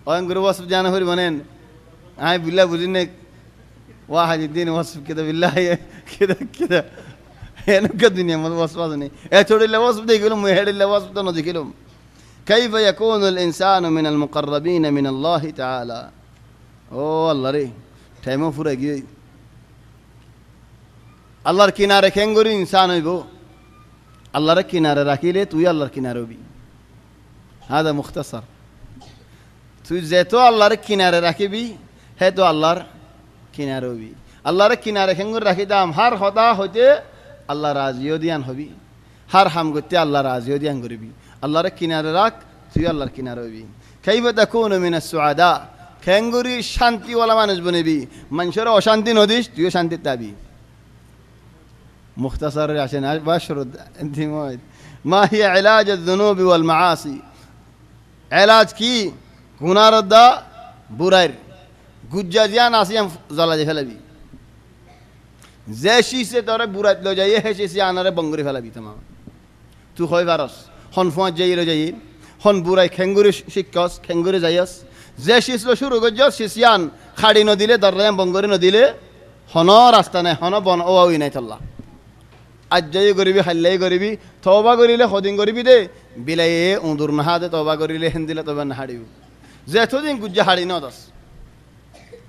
ওয়ান গুরু ওয়াস দিয়া না করিব নেন আই বিল্লাহ বুঝিনে ওয়াহিদ দিন ওয়াস কিদা বিল্লাহ কিদা কিদা এনকা দুনিয়া মত ওয়াস বাজনি এ ছোড়িলে ওয়াস দেখিলো মুহেড়িলে ওয়াস তো ন দেখিলো كيف يكون الإنسان من المقربين من الله تعالى الله ري تايمو فرقي الله كينارة كنغوري إنسان يبو الله كينارة راكيلة توي الله كينارة بي هذا مختصر توي زيتو الله كينارة راكبي هتو الله كينارة بي الله كينارة كنغور راكي دام هر خدا هوتي الله راضيو ديان هبي هر هم قلت الله راضيو ديان غربي الله ركينار راك তুই আল্লাহর কিনারে হবি কাইফা তাকুনু মিনাস সুআদা ক্যাঙ্গুরি শান্তি ওয়ালা মানুষ বনবি মানুষের অশান্তি নদিস তুইও শান্তি পাবি মুখতাসার আসেন বাশরুদ انتماء ما هي علاج الذنوب والمعاصي علاج কি গুনার দা বুরাইর গুজ্জা জিয়ান আসিয়াম জ্বালা দিয়ে ফেলাবি যে শিসে তোরে বুরাইত লো যাই হে শিসে আনারে বঙ্গরি ফেলাবি তোমা তুই হয় বারস হন ফোঁয়াত যাইলে যাই হন বুড়াই খেঙ্গুরি শিক্ষস খেঙ্গুরি যাইস যে শিসলো শুরু করছ শিশিয়ান খাড়ি নদিলে দরজাম বঙ্গরি নদিলে হন রাস্তা নাই হন বন ওই নাই চল্লা আজ্জাই করিবি হাল্লাই করিবি তওবা করিলে সদিন করিবি দে বিলাইয়ে উঁদুর নাহাদে তওবা করিলে হেন্দিলে তবে নাহাড়িও যেতদিন গুজ্জা হাড়ি ন দাস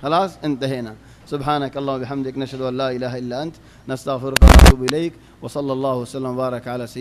خلاص انتهينا سبحانك اللهم وبحمدك نشهد ان لا اله الا انت نستغفرك ونتوب اليك وصلى الله وسلم وبارك على سيدنا